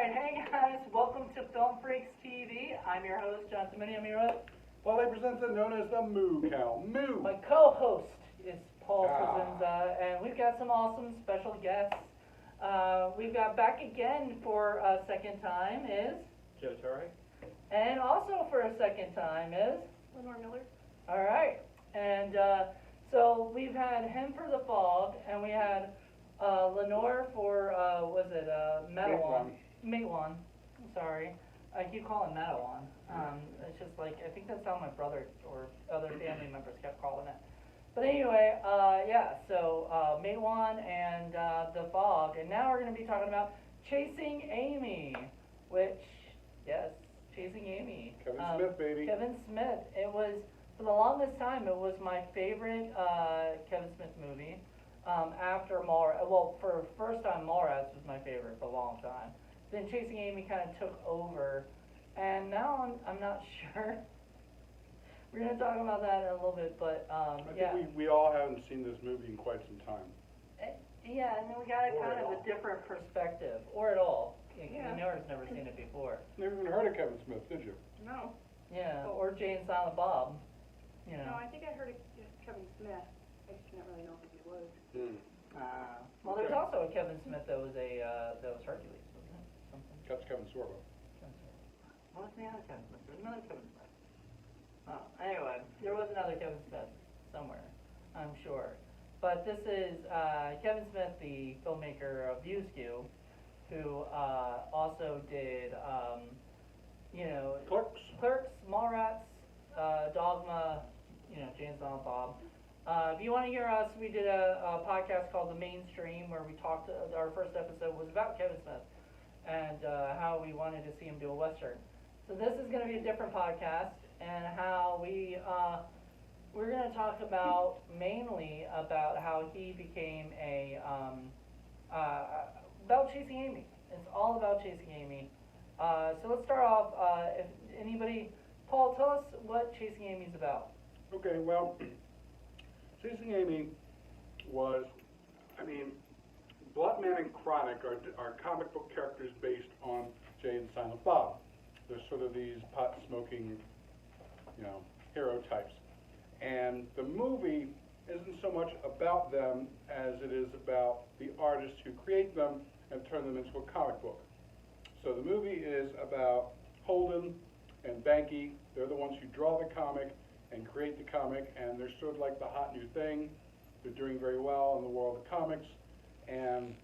Alright, hey guys, welcome to Film Freaks TV. I'm your host, John Moody. I'm here with Moody and Paul Presenza, known as the Moo Cow. Moo! my co-host is Paul Presenza, and we've got some awesome special guests. We've got back again for a second time is Joe Turek. and also for a second time is Lenore Miller. Alright, and so we've had him for The Fog, and we had Lenore for, Matewan. Matewan, sorry. I keep calling Matewan. It's just like, I think that's how my brother or other family members kept calling it. But anyway, so Matewan and The Fog, and now we're going to be talking about Chasing Amy, which, yes, Chasing Amy. Kevin Smith, baby. Kevin Smith. It was, for the longest time, it was my favorite Kevin Smith movie. After Mallrats, well, for first time Mallrats was my favorite for a long time. Then Chasing Amy kind of took over, and now I'm not sure. We're gonna talk about that in a little bit, but I think we all haven't seen this movie in quite some time. Yeah, and then we got Or kind at of a all. different perspective, or at all. Yeah. Nora's never seen it before. Never even heard of Kevin Smith, did you? No. Yeah, or Jay and Silent Bob. You No, know. I think I heard of Kevin Smith. I just didn't really know who he was. Well, there's Okay. also a Kevin Smith that was Hercules, wasn't it? Something. That's Kevin Sorbo. What was the other Kevin Smith? There's another Kevin Smith. Oh, anyway, there was another Kevin Smith somewhere, I'm sure. But this is Kevin Smith, the filmmaker of View Askew, who also did, Clerks. Mallrats, Dogma, Jay and Silent Bob. If you want to hear us, we did a podcast called The Mainstream, where we talked, our first episode was about Kevin Smith and how we wanted to see him do a Western. So this is going to be a different podcast, and how we're going to talk about, mainly about how he became about Chasing Amy. It's all about Chasing Amy. So let's start off, if anybody, Paul, tell us what Chasing Amy's about. Okay, well, Chasing Amy was, Bloodman and Chronic are comic book characters based on Jay and Silent Bob. They're sort of these pot-smoking, hero types. And the movie isn't so much about them as it is about the artists who create them and turn them into a comic book. So the movie is about Holden and Banky. They're the ones who draw the comic and create the comic, and they're sort of like the hot new thing. They're doing very well in the world of comics, and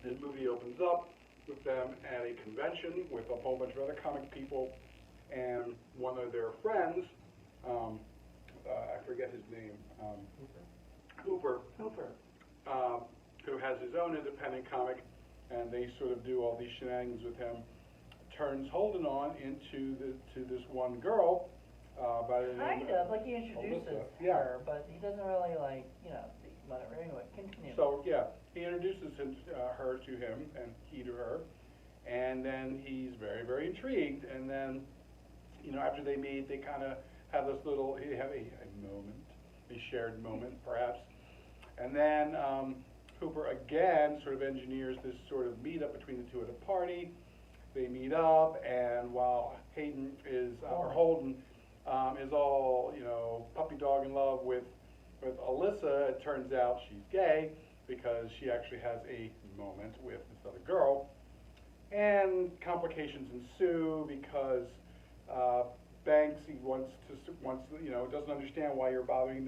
the movie opens up with them at a convention with a whole bunch of other comic people, and one of their friends, I forget his name, Hooper, who has his own independent comic, and they sort of do all these shenanigans with him, turns Holden on into this one girl by the name Kind of, like he introduces Alyssa. her, but he doesn't really whatever. Anyway, continue. So yeah, he introduces her to him, and he to her, and then he's very, very intrigued, and then, after they meet, they kind of have this little, have a moment, a shared moment, perhaps, and then Hooper again sort of engineers this sort of meetup between the two at a party. They meet up, and while Holden is all, puppy dog in love with Alyssa, it turns out she's gay because she actually has a moment with this other girl, and complications ensue because Banks, he doesn't understand why you're bothering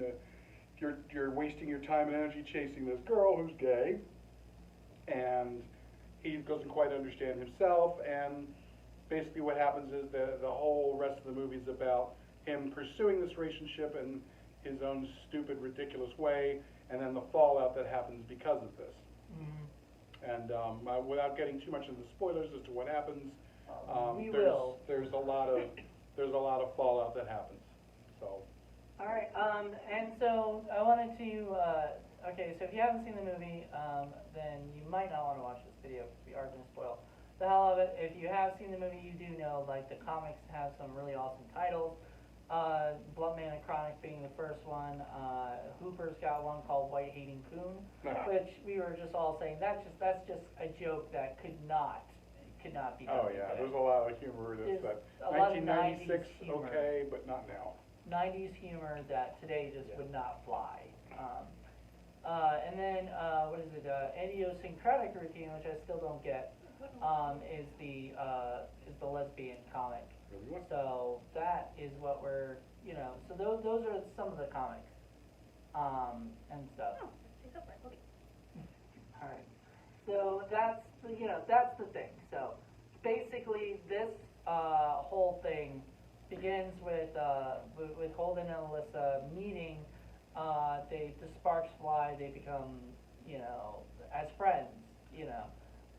you're wasting your time and energy chasing this girl who's gay, and he doesn't quite understand himself, and basically what happens is the whole rest of the movie is about him pursuing this relationship in his own stupid, ridiculous way, and then the fallout that happens because of this. And without getting too much into the spoilers as to what happens, there's a lot of fallout that happens. So. All right, and so I wanted to, okay, so if you haven't seen the movie, then you might not want to watch this video because we are going to spoil the hell of it. If you have seen the movie, you do know, the comics have some really awesome titles. Bloodman and Chronic being the first one. Hooper's got one called White Hating Coon, which we were just all saying that's just a joke that could not could not be done Oh, yeah, today. there's a lot of humor There's that's a lot of 1996, 90s humor. okay, but not now. 90s humor that today just would not fly. And then, what is it, idiosyncratic routine, which I still don't get, is the lesbian comic. Really what? So that is what we're, so those are some of the comics, and stuff. Oh, it's up right, okay. Alright, so that's the thing. So basically this whole thing begins with Holden and Alyssa meeting. The sparks fly, they become, as friends,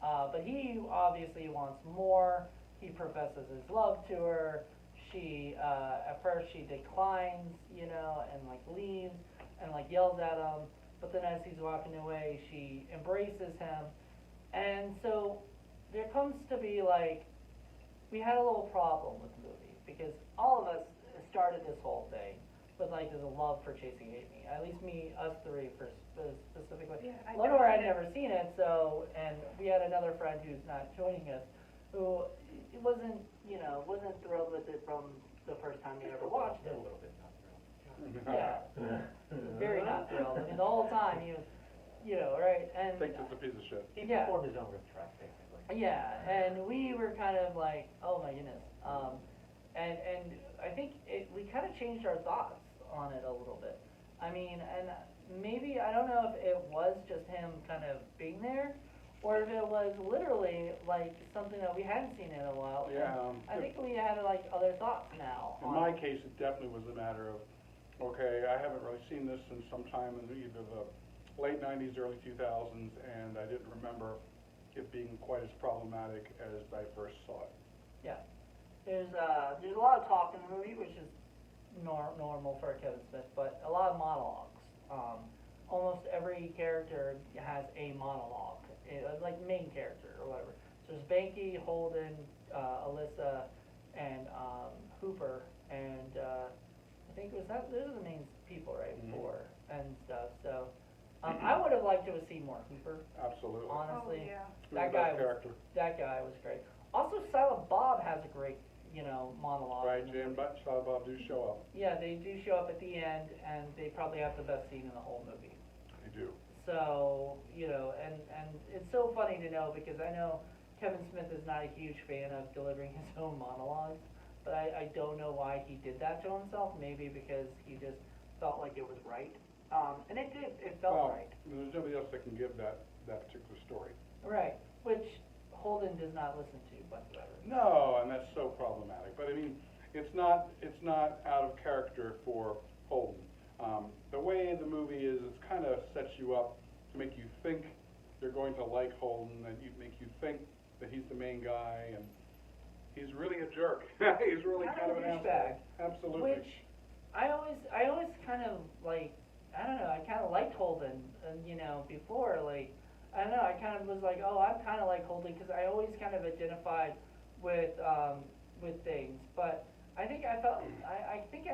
but he obviously wants more. He professes his love to her. She, at first she declines, and like leaves and like yells at him, but then as he's walking away, she embraces him. And so there comes to be like, we had a little problem with the movie, because all of us started this whole thing with like the love for Chasing Amy. At least us three specifically. Yeah, I'd Lenore had never never seen it, so, and we had another friend who's not joining us, who wasn't thrilled with it from the first time he ever watched it. A little bit not thrilled. Yeah, very not thrilled. I mean, the whole time he was, right, and. Thinks it's a piece of shit. He Yeah. performed his own riff track, basically. Yeah, and we were kind of like, oh my goodness. And I think we kind of changed our thoughts on it a little bit. I mean, and maybe, I don't know if it was just him kind of being there, or if it was literally like something that we hadn't seen in a while. Yeah, And I think we had like other thoughts now. In my case, it definitely was a matter of, okay, I haven't really seen this since sometime in either the late 90s, early 2000s, and I didn't remember it being quite as problematic as I first saw it. Yeah. There's a lot of talk in the movie, which is normal for Kevin Smith, but a lot of monologues. Almost every character has a monologue, like main character or whatever. So there's Banky, Holden, Alyssa, and Hooper, and I think those are the main people, right? Mhm. Four and stuff. So I would have liked to have seen more Hooper. Absolutely. Honestly, Oh, yeah. He was the best character. that guy was great. Also, Silent Bob has a great, monologue. Right, in the Jim, movie. but Silent Bob do show up. Yeah, they do show up at the end, and they probably have the best scene in the whole movie. They do. So, and it's so funny to know, because I know Kevin Smith is not a huge fan of delivering his own monologues, but I don't know why he did that to himself. Maybe because he just felt like it was right. And it did, it felt Well, right. there's nobody else that can give that particular story. Right, which Holden does not listen to whatsoever. No, and that's so problematic. But I mean, it's not out of character for Holden. The way the movie is, it kind of sets you up to make you think you're going to like Holden, and make you think that he's the main guy, and he's really a jerk. He's really kind of an douchebag. asshole. Absolutely. Which I always kind of like, I don't know, I kind of liked Holden, before, like, I don't know, I kind of was like, oh, I'm kind of like Holden, because I always kind of identified with things, but I think I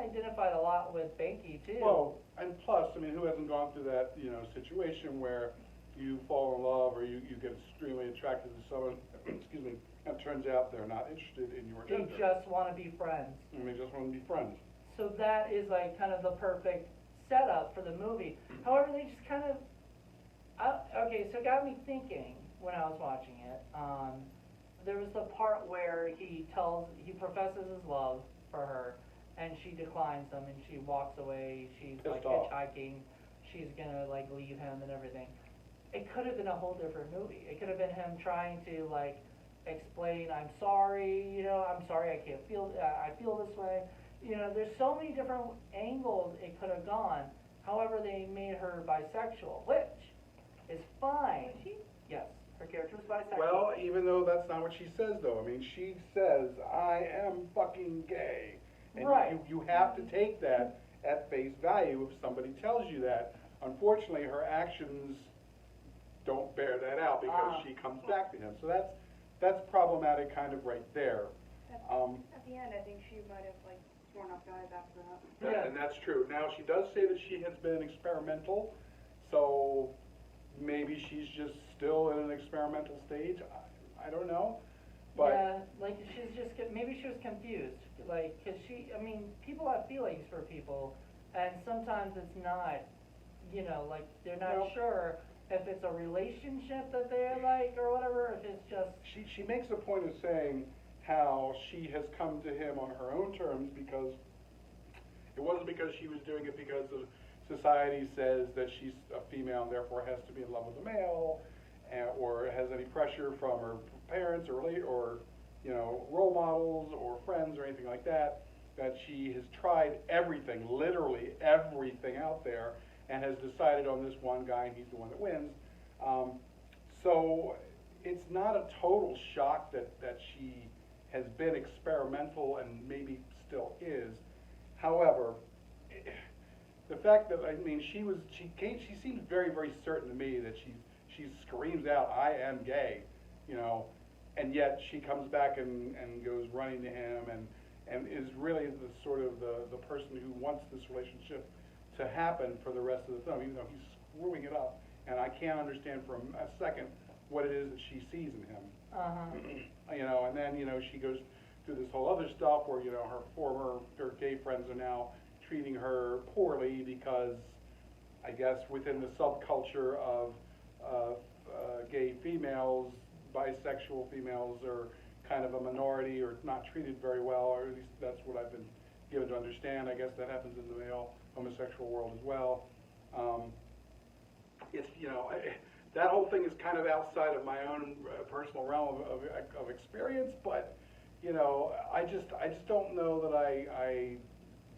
identified a lot with Banky too. Well, and plus, I mean, who hasn't gone through that, situation where you fall in love or you get extremely attracted to someone, excuse me, and it turns out they're not interested in your They gender. just want to be friends. And they just want to be friends. So that is like kind of the perfect setup for the movie. However, they just kind of, okay, so it got me thinking when I was watching it. There was the part where he professes his love for her, and she declines him, and she walks away. She's like Pissed off. hitchhiking. She's gonna like leave him and everything. It could have been a whole different movie. It could have been him trying to like explain, I'm sorry, I'm sorry, I feel this way. There's so many different angles it could have gone. However, they made her bisexual, which is fine. Was she? Yes, her character was bisexual. Well, even though that's not what she says, though. I mean, she says, I am fucking gay. And Right. you have to take that at face value if somebody tells you that. Unfortunately, her actions don't bear that out because she comes back to him. So that's problematic kind of right there. At the end, I think she might have like sworn off guys after that. Yeah. And that's true. Now, she does say that she has been experimental, so maybe she's just still in an experimental stage. I don't know. like, she's just, maybe she was confused, like, 'cause I mean, people have feelings for people, and sometimes it's not, you know, like, they're not Well- sure if it's a relationship that they're like, or whatever, if it's just, She makes a point of saying how she has come to him on her own terms because it wasn't because she was doing it because of society says that she's a female and therefore has to be in love with a male, or has any pressure from her parents or you know, role models or friends or anything like that, that she has tried everything, literally everything out there, and has decided on this one guy and he's the one that wins. So it's not a total shock that she has been experimental and maybe still is. However, the fact that, I mean, she seems very, very certain to me that she screams out, "I am gay," you know, and yet she comes back and goes running to him and is really the sort of the person who wants this relationship to happen for the rest of the film, even though he's screwing it up, and I can't understand for a second what it is that she sees in him. You know, and then, you know, she goes through this whole other stuff where, you know, her gay friends are now treating her poorly because, I guess, within the subculture of gay females, bisexual females are kind of a minority or not treated very well, or at least that's what I've been given to understand. I guess that happens in the male homosexual world as well. It's, you know, that whole thing is kind of outside of my own personal realm of experience, but, you know, I just don't know that I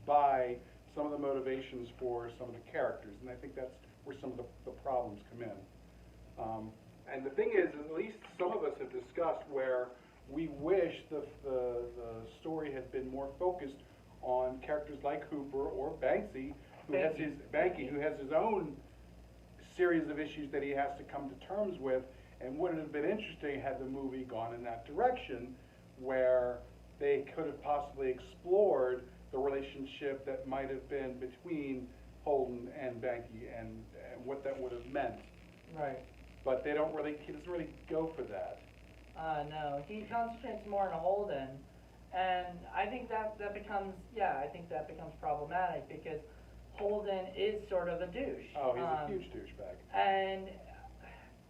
buy some of the motivations for some of the characters, and I think that's where some of the problems come in. And the thing is, at least some of us have discussed where we wish the story had been more focused on characters like Hooper or Banksy, Banky, who has his own series of issues that he has to come to terms with. And would it have been interesting had the movie gone in that direction, where they could have possibly explored the relationship that might have been between Holden and Banky and what that would have meant. right. But he doesn't really go for that. No, he concentrates more on Holden, and I think that becomes, I think that becomes problematic, because Holden is sort of a douche. Oh, he's a huge douchebag. And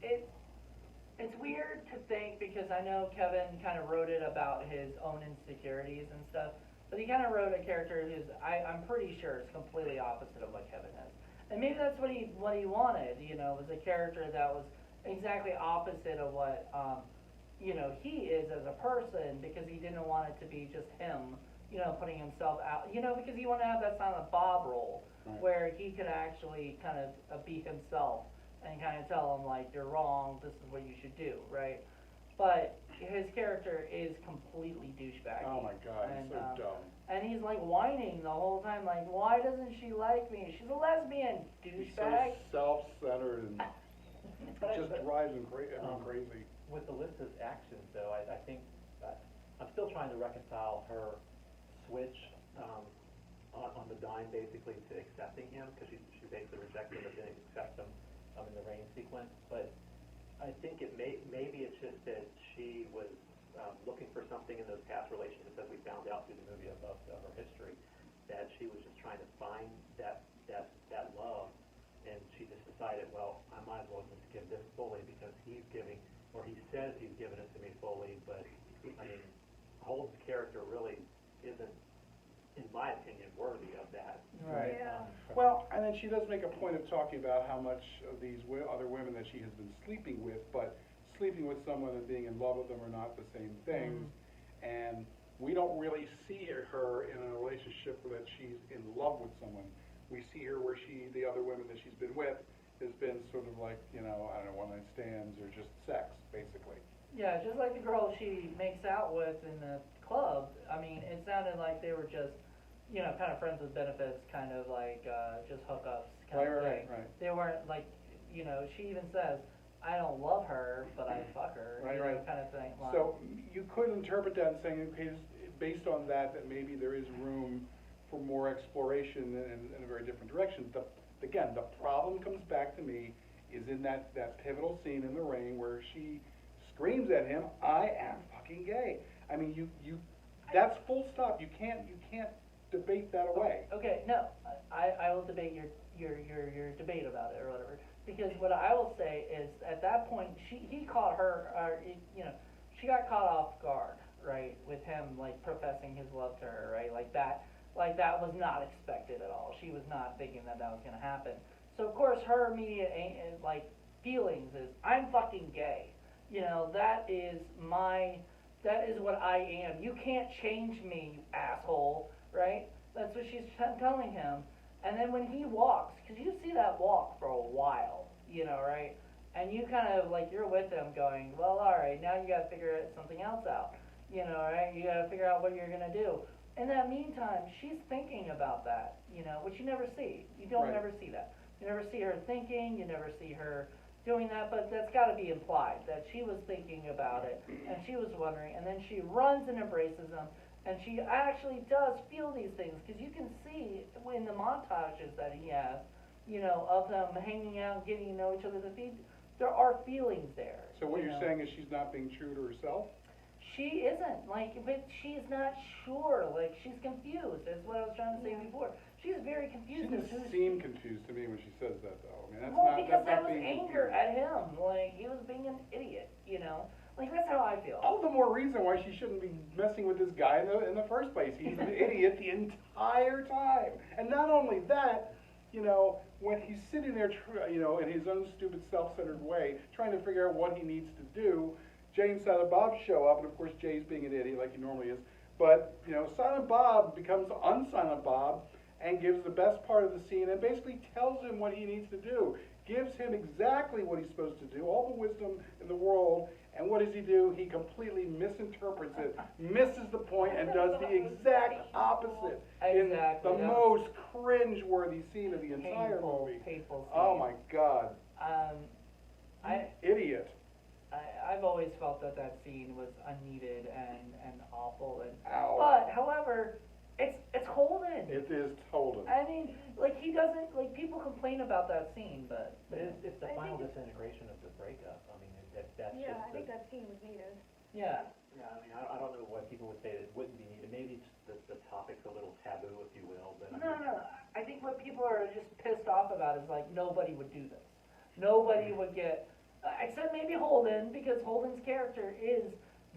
it's weird to think, because I know Kevin kind of wrote it about his own insecurities and stuff, but he kind of wrote a character who's, I'm pretty sure is completely opposite of what Kevin is. And maybe that's what he wanted, you know, was a character that was exactly opposite of what, you know, he is as a person, because he didn't want it to be just him, you know, putting himself out, you know, because he wanted to have that Silent Bob role, Right. where he could actually kind of be himself and kind of tell him, like, you're wrong, this is what you should do, right? But his character is completely douchebag. Oh my God, he's so dumb. And he's like whining the whole time, like, why doesn't she like me? She's a lesbian, He's douchebag. so self-centered and just drives him crazy. With Alyssa's actions, though, I think I'm still trying to reconcile her switch on the dime, basically, to accepting him, because she basically rejected him but didn't accept him in the rain sequence. But I think maybe it's just that she was looking for something in those past relationships, as we found out through the movie of her history, that she was just trying to find that love, and she just decided, well, I might as well just give this fully, because he's giving, or he says he's giving it to me fully, but I mean, Holden's character really isn't, in my opinion, worthy of that. Right. Yeah. Well, and then she does make a point of talking about how much of these other women that she has been sleeping with, but sleeping with someone and being in love with them are not the same things. And we don't really see her in a relationship that she's in love with someone. We see her where the other women that she's been with has been sort of like, you know, I don't know, one-night stands or just sex, basically. Yeah, just like the girl she makes out with in the club. I mean, it sounded like they were just, you know, kind of friends with benefits, kind of like just hookups kind of thing. Right. They weren't like, you know, she even says, I don't love her, but I fuck her, Right, you know, right. kind of thing. Like, So you could interpret that and saying, okay, based on that maybe there is room for more exploration in a very different direction. Again, the problem comes back to me is in that pivotal scene in the rain where she screams at him, I am fucking gay. I mean, that's full stop. You can't debate that away. Okay, no, I will debate your debate about it or whatever. Because what I will say is, at that point, he caught her, she got caught off guard, right, with him, like, professing his love to her, right, like that was not expected at all. She was not thinking that was gonna happen. So, of course, her immediate, like, feelings is, I'm fucking gay. That is what I am. You can't change me, you asshole, right? That's what she's telling him. And then when he walks, because you see that walk for a while, right? And you kind of, like, you're with him going, well, all right, now you got to figure something else out, right? You got to figure out what you're going to do. In that meantime, she's thinking about that, which you never see. You don't Right. ever see that. You never see her thinking, you never see her doing that, but that's got to be implied, that she was thinking about it, and she was wondering, and then she runs and embraces him, and she actually does feel these things, because you can see in the montages that he has, of them hanging out, getting to know each other, there are feelings there. So what you're saying is she's not being true to herself? She isn't, but she's not sure, like, she's confused, that's what I was trying to say before. She's very She confused. doesn't seem confused to me when she says that, though. I mean, that's Well, not, because that's that not was being anger confused. at him, like, he was being an idiot, Like, that's how I feel. All the more reason why she shouldn't be messing with this guy in the first place. He's an idiot the entire time. And not only that, when he's sitting there, in his own stupid, self-centered way, trying to figure out what he needs to do, Jay and Silent Bob show up, and of course Jay's being an idiot like he normally is. But, Silent Bob becomes Unsilent Bob and gives the best part of the scene and basically tells him what he needs to do. Gives him exactly what he's supposed to do, all the wisdom in the world, and what does he do? He completely misinterprets it, misses the point, and does the exact opposite Exactly, in the yeah. most cringe-worthy scene of the entire movie. Painful scene. Oh my God. Idiot. I've always felt that scene was unneeded and awful, Ow. but, however, it's Holden. It is Holden. I mean, like, he doesn't, like, people complain about that scene, but. But it's the I final think disintegration of the breakup. I mean, that's Yeah, just I think that scene was needed. Yeah. Yeah, I mean, I don't know why people would say that it wouldn't be needed. Maybe the topic's a little taboo, if you will, but I mean. No. I think what people are just pissed off about is, like, nobody would do this. Nobody would get, except maybe Holden, because Holden's character is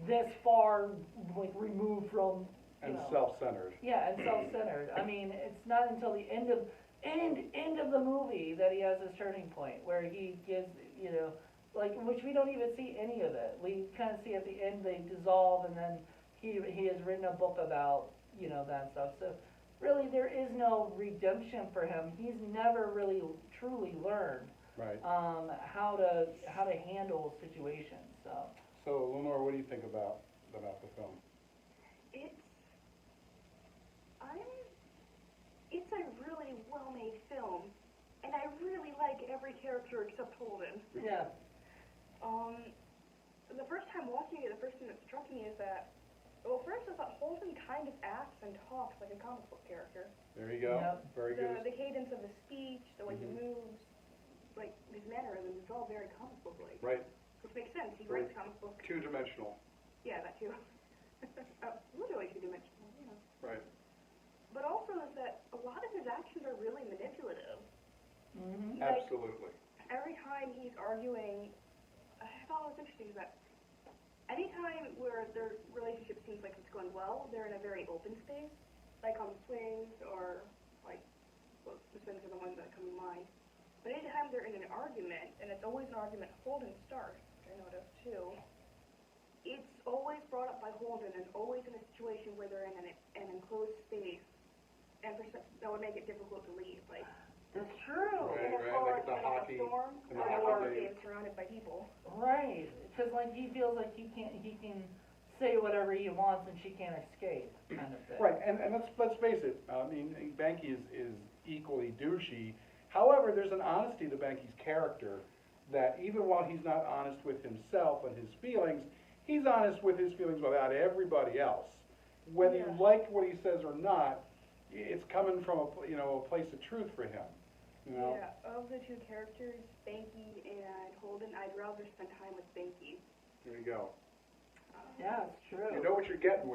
this far, like, removed from, And self-centered. Yeah, and self-centered. I mean, it's not until the end of the movie that he has his turning point, where he gives, like, which we don't even see any of it. We kind of see at the end they dissolve, and then he has written a book about, that stuff. So really, there is no redemption for him. He's never really truly learned Right. how to handle situations. So, Lenore, what do you think about the film? It's a really well-made film, and I really like every character except Holden. Yeah. The first time watching it, the first thing that struck me is that, well, first I thought Holden kind of acts and talks like a comic book character. There you go. Yep. Very good. The cadence of his speech, the way he Mhm. moves, like his mannerisms, it's all very comic book-like. Right. Which makes sense. He Very writes comic books. Two-dimensional. Yeah, that too. Literally two-dimensional, Right. But also is that a lot of his actions are really manipulative. Mm-hmm. Like, Absolutely. every time he's arguing, I thought it was interesting that anytime where their relationship seems like it's going well, they're in a very open space, like on the swings or like, well, the swings are the ones that come to mind. But anytime they're in an argument, and it's always an argument Holden starts, which I noticed too, it's always brought up by Holden and always in a situation where they're in an enclosed space, and that would make it difficult to leave, like It's true. Right, in a right, car, like the in a hockey- storm, in the or hockey being days. surrounded by people. Right, because like he feels like he can say whatever he wants and she can't escape, kind of thing. Right, and let's face it, I mean, Banky is equally douchey. However, there's an honesty to Banky's character that even while he's not honest with himself and his feelings, he's honest with his feelings about everybody else. Whether you Yeah. like what he says or not, it's coming from a place of truth for him. Yeah, of the two characters, Banky and Holden, I'd rather spend time with Banky. There you go. Yeah, it's true. You know what what you're getting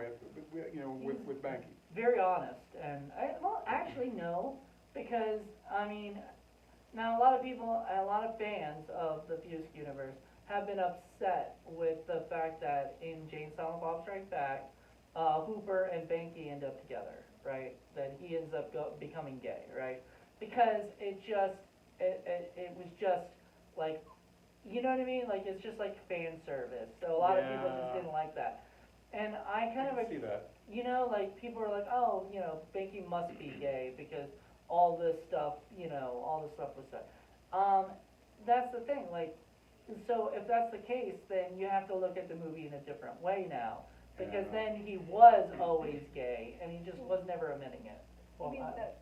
with Banky. Very honest, and well, actually no, because I mean, now a lot of people, a lot of fans of the Fisk universe have been upset with the fact that in Jay and Silent Bob Strike Back, Hooper and Banky end up together, right? That he ends up becoming gay, right? Because it was just like, you know what I mean? Like, it's just like fan service. So a lot of people just didn't like that. And I kind of see that. You know, like, people are like, oh, you know, Banky must be gay because all this stuff, you know, all this stuff was said. That's the thing, like, so if that's the case, then you have to look at the movie in a different way now. Because then he was always gay, and he just was never admitting it. I mean, that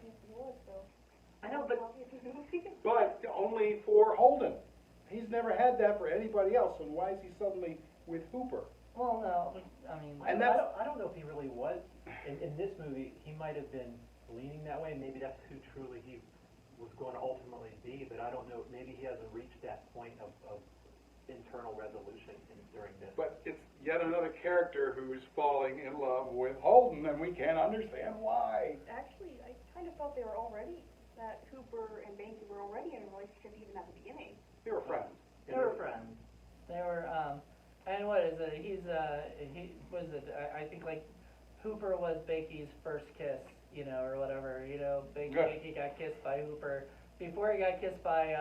he was, so. I know, but But only for Holden. He's never had that for anybody else, and why is he suddenly with Hooper? well, no, I mean, And I don't know if he really was, in this movie, he might have been leaning that way, maybe that's who truly he was going to ultimately be, but I don't know, maybe he hasn't reached that point of internal resolution during this. But it's yet another character who's falling in love with Holden, and we can't understand why. Actually, I kind of thought that Hooper and Banky were already in a relationship even at the beginning. They were friends. they were friends. They were, and what is it, I think, like, Hooper was Banky's first kiss, you know, or whatever, you know, Banky got kissed by Hooper before he got kissed by,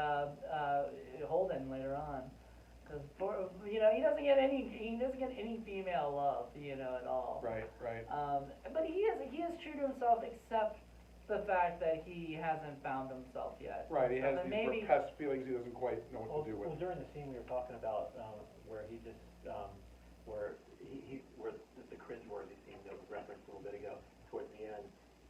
Holden later on. Cause, you know, he doesn't get any female love, you know, at all. Right. But he is true to himself, except the fact that he hasn't found himself yet. Right, he has So then these repressed feelings he doesn't quite know what to do with. Well, during the scene we were talking about, where he just, where the cringeworthy scene that was referenced a little bit ago, towards the end,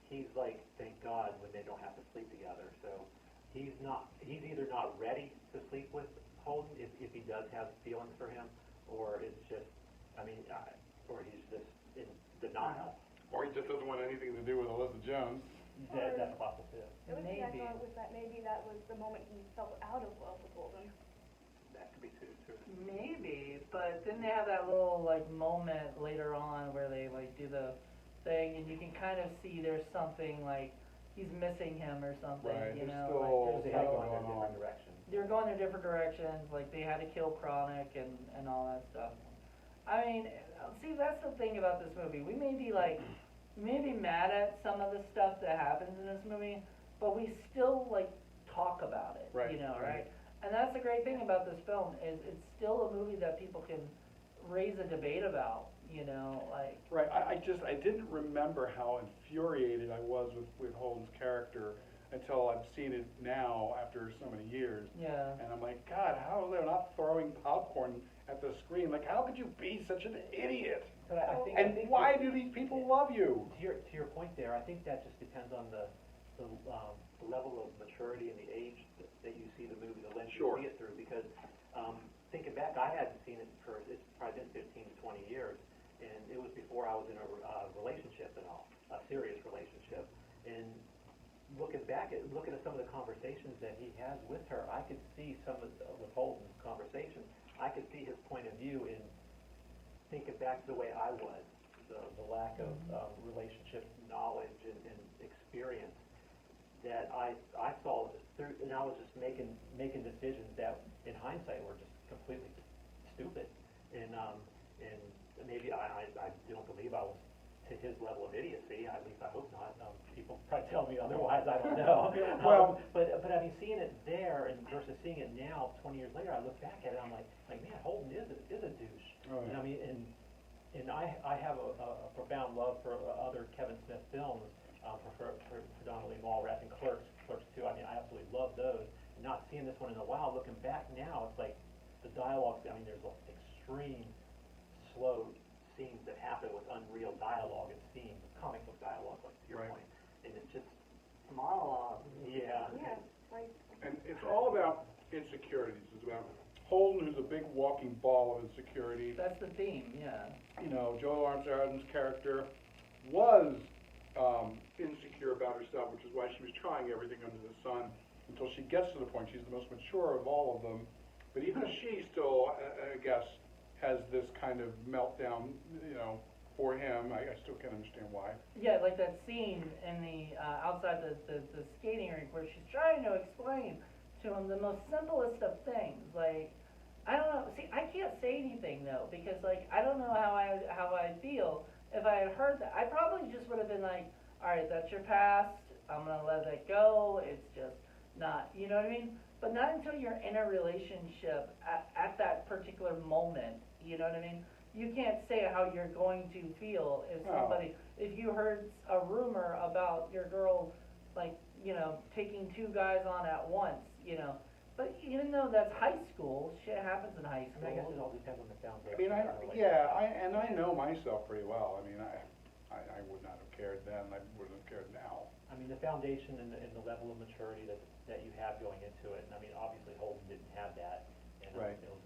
he's like, thank God when they don't have to sleep together. So he's either not ready to sleep with Holden if he does have feelings for him, or it's just, I mean, or he's just in denial. Or he just doesn't want anything to do with Alyssa Jones. That's possible too. The other thing I Maybe. thought was that maybe that was the moment he fell out of love with Holden. That could be true. Maybe, but then they have that little, like, moment later on where they, like, do the thing, and you can kind of see there's something, like, he's missing him or something, Right, you there's know? still Like, They there's had still- gone in different directions. they're going in different directions, like, they had to kill Chronic and all that stuff. I mean, see, that's the thing about this movie, we may be, like, mad at some of the stuff that happens in this movie, but we still, like, talk about it, Right, you know, right. right? And that's the great thing about this film, is it's still a movie that people can raise a debate about, you know, like. Right, I didn't remember how infuriated I was with Holden's character until I've seen it now after so many years. Yeah. And I'm like, God, how are they not throwing popcorn at the screen? Like, how could you be such an idiot? But I think. And why do these people love you? To your point there, I think that just depends on the level of maturity and the age that you see the movie, the lens Sure. you see it through. Because thinking back, I hadn't seen it it's probably been 15 to 20 years, and it was before I was in a relationship and all, a serious relationship. And looking at some of the conversations that he has with her, I could see with Holden's conversations, I could see his point of view in thinking back to the way I was, the lack of relationship knowledge and experience that I saw through, and I was just making decisions that in hindsight were just completely stupid, and maybe I don't believe I was to his level of idiocy. At least I hope not. People probably tell me otherwise. I don't know. Well, but I mean, seeing it there and versus seeing it now, 20 years later, I look back at it. I'm like man, Holden is a douche. Oh, yeah. And I mean, and I have a profound love for other Kevin Smith films, for predominantly Mallrats and Clerks 2. I mean, I absolutely love those. And not seeing this one in a while, looking back now, it's like the dialogue. I mean, there's extreme slow scenes that happen with unreal dialogue and scenes, comic book dialogue, like to your Right. point. And it's just Monologue. yeah. Yeah, like, And it's all about insecurities. It's about Holden, who's a big walking ball of insecurity. That's the theme, yeah. You know, Joel Armstrong's character was insecure about herself, which is why she was trying everything under the sun until she gets to the point she's the most mature of all of them. But even she still, I guess, has this kind of meltdown, for him. I still can't understand why. Yeah, like that scene in the, outside the skating rink where she's trying to explain to him the most simplest of things, like, I don't know, see, I can't say anything though, because like, I don't know how I'd feel if I had heard that. I probably just would have been like, alright, that's your past, I'm gonna let it go, it's just not, you know what I mean? But not until you're in a relationship at that particular moment, you know what I mean? You can't say how you're going to feel if somebody, if you heard a rumor about your girl, like, taking two guys on at once, But even though that's high school, shit happens in high school. I guess it all depends on the I foundation. mean, of the relationship. I know myself pretty well. I mean, I would not have cared then, I wouldn't have cared now. I mean, the foundation and the level of maturity that you have going into it, and I mean, obviously Holden didn't have that, and Right. it was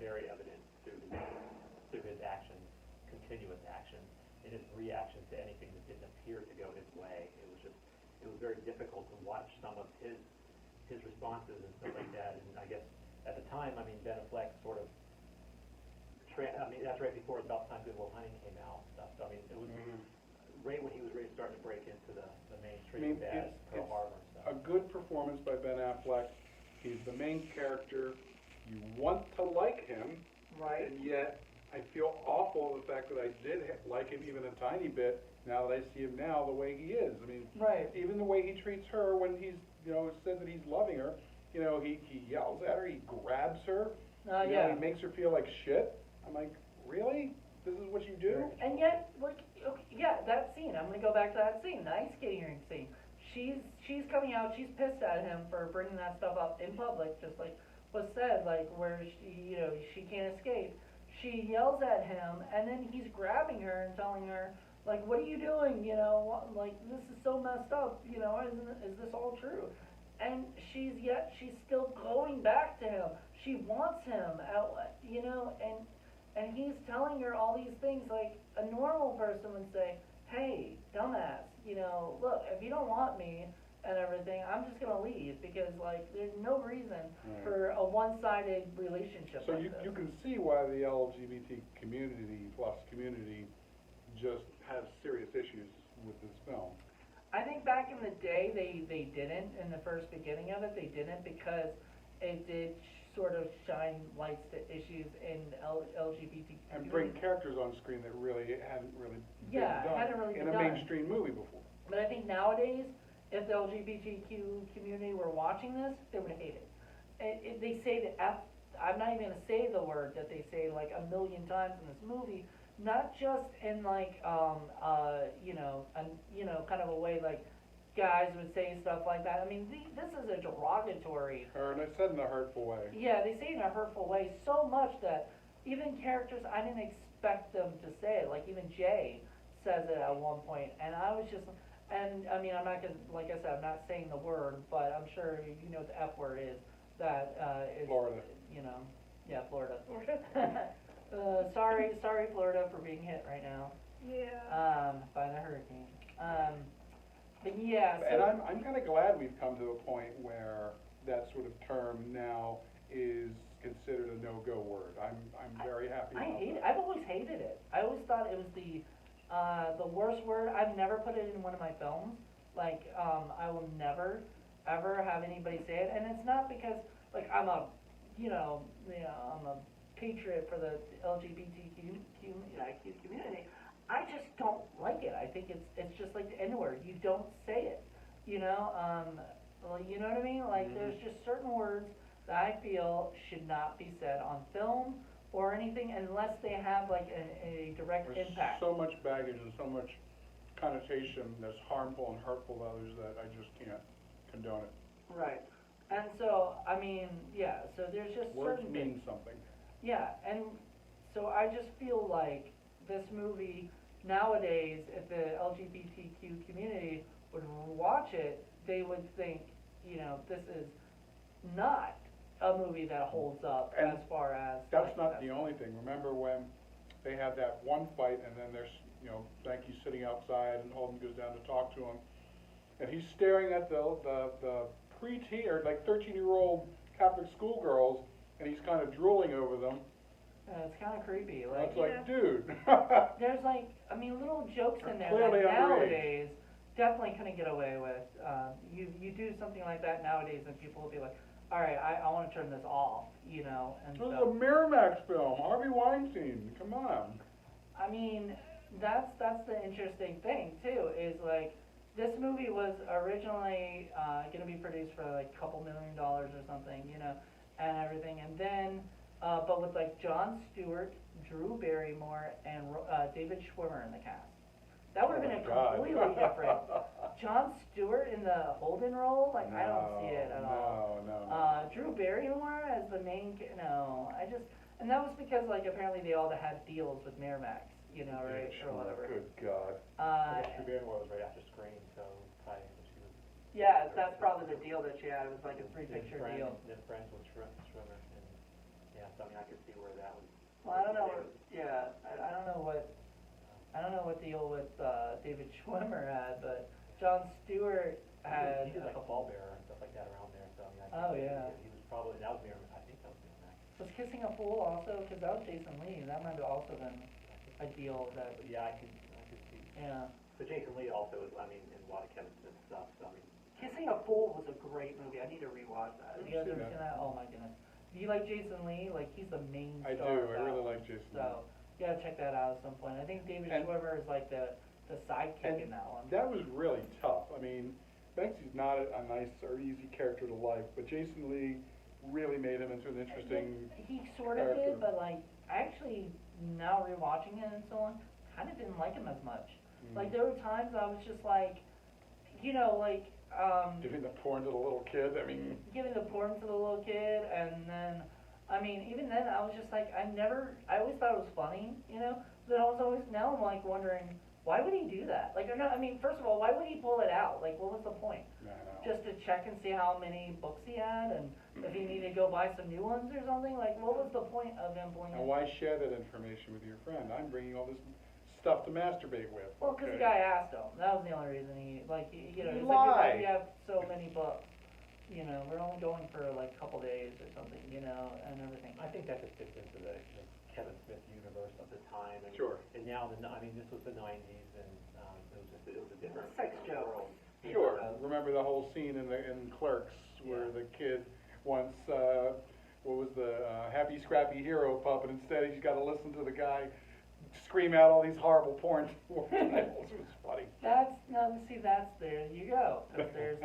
very evident through his actions, continuous actions, and his reactions to anything that didn't appear to go his way. It was very difficult to watch some of his responses and stuff like that, and I guess at the time, I mean, Ben Affleck sort of, that's right before About Time Good Will Hunting came out and stuff, so I mean, it was right when he was really starting to break into the mainstream as Pearl Harbor and stuff. A good performance by Ben Affleck. He's the main character. You want to like him, Right. and yet I feel awful the fact that I did like him even a tiny bit. Now that I see him now, the way he is. I mean, Right. even the way he treats her when he's, said that he's loving her. He yells at her. He grabs her. Yeah. He makes her feel like shit. I'm like, really? This is what you do? And yet, like, okay, yeah, that scene, I'm gonna go back to that scene, the ice skating rink scene. She's coming out, she's pissed at him for bringing that stuff up in public, just like was said, like, where she can't escape. She yells at him, and then he's grabbing her and telling her, like, what are you doing, like, this is so messed up, is this all true? And she's still going back to him. She wants him, and he's telling her all these things, like, a normal person would say, hey, dumbass, look, if you don't want me and everything, I'm just gonna leave, because, like, there's no reason for a one-sided relationship So like you this. can see why the LGBT community just has serious issues with this film. I think back in the day, they didn't, in the first beginning of it, they didn't, because it did sort of shine lights to issues in LGBT And community. bring characters on screen that really hadn't really been Yeah, done hadn't really in been a done. mainstream movie before. But I think nowadays, if the LGBTQ community were watching this, they would hate it. They say the F, I'm not even gonna say the word that they say like a million times in this movie, not just in like, kind of a way like guys would say stuff like that. I mean, this is a derogatory. And it's said in a hurtful way. Yeah, they say it in a hurtful way so much that even characters, I didn't expect them to say it. Like even Jay says it at one point, and I was just, and I mean, I'm not gonna, like I said, I'm not saying the word, but I'm sure you know what the F word is. That is, Florida. Yeah, Florida. Sorry, Florida, for being hit right now. Yeah. By the hurricane. But yeah. So, And I'm kind of glad we've come to a point where that sort of term now is considered a no-go word. I'm very happy I about hate it. that. I've always hated it. I always thought it was the worst word. I've never put it in one of my films. Like, I will never, ever have anybody say it. And it's not because, like, I'm a patriot for the LGBTQ community. I just don't like it. I think it's just like the N-word. You don't say it. You know what I mean? Like, there's just certain words that I feel should not be said on film or anything unless they have like a direct There's impact. so much baggage and so much connotation that's harmful and hurtful to others that I just can't condone it. Right. And so, I mean, yeah, so there's just Words certain mean something. Yeah, and so I just feel like this movie nowadays, if the LGBTQ community would watch it, they would think, this is not a movie that holds up And as far as. That's like, not the only thing. Remember when they had that one fight and then there's, Sankey's sitting outside and Holden goes down to talk to him. And he's staring at the preteen, or like 13-year-old Catholic schoolgirls, and he's kind of drooling over them. It's kind of creepy. It's Like, like, dude. there's like, I mean, little jokes in there Clearly that underage. nowadays definitely couldn't get away with. You do something like that nowadays, and people will be like, all right, I want to turn this off, you know, and This is stuff. a Miramax film, Harvey Weinstein, come on. I mean, that's the interesting thing too. Is like, this movie was originally going to be produced for like a couple $1 million or something, you know, and everything, and then, but with like Jon Stewart, Drew Barrymore, and David Schwimmer in the cast. That would have been a God. completely different. Jon Stewart in the Holden role, like I don't see it at all. No. Drew Barrymore as the main, no, and that was because like apparently they all had deals with Miramax, you know, right, or whatever. Good God. I guess Drew Barrymore was right after Scream, so probably she was. Yeah, that's probably the deal that she had. It was like a three-picture Friends, deal. Then Friends with Schwimmer, and yeah, so I mean I could see where that was. Well, I don't know. Yeah, I don't know what. I don't know what deal with David Schwimmer had, but Jon Stewart had. He did like a Ballbearer and stuff like that around there, so I mean. Oh yeah. He was probably that was Miramax. I think that was Miramax. Was Kissing a Fool also? Because that was Jason Lee. That might have also been a deal that. But yeah, I could see. Yeah. But Jason Lee also is, I mean, in a lot of Kevin Smith stuff. So I mean. Kissing a Fool was a great movie. I need to rewatch that. Have you guys I've ever seen seen that? Oh my goodness. Do you like Jason Lee? Like he's the main I star. do, of I that really one. like Jason. So you gotta check that out at some point. I think David And- Schwimmer is like the sidekick in that one. That was really tough. I mean, Banksy's not a nice or easy character to like, but Jason Lee really made him into an interesting. He sort of character. did, but like I actually now rewatching it and so on, kind of didn't like him as much. Like there were times I was just like, you know, like Giving the porn to the little kid, I mean. giving the porn to the little kid, and then I mean even then I was just like I always thought it was funny, you know. But I was always now I'm like wondering why would he do that? Like or no, I mean first of all why would he pull it out? Like what was the point? No. Just to check and see how many books he had, and if he needed to go buy some new ones or something. Like what was the point of him pulling And it? why share that information with your friend? I'm bringing all this stuff to masturbate with. Well, because the okay? guy asked him. That was the only reason he, like, you know, You he's like, lie. you have so many books. You know, we're only going for like a couple days or something, you know, and everything. I think that just fits into the Kevin Smith universe of the time. And, Sure. And now, I mean, this was the '90s, and it was a different Sex joke. world. Sure. Remember the whole scene in Clerks where Yeah. the kid wants what was the Happy Scrappy Hero pup, and instead he's got to listen to the guy scream out all these horrible porn titles. It was funny. That's there you go. 'Cause there's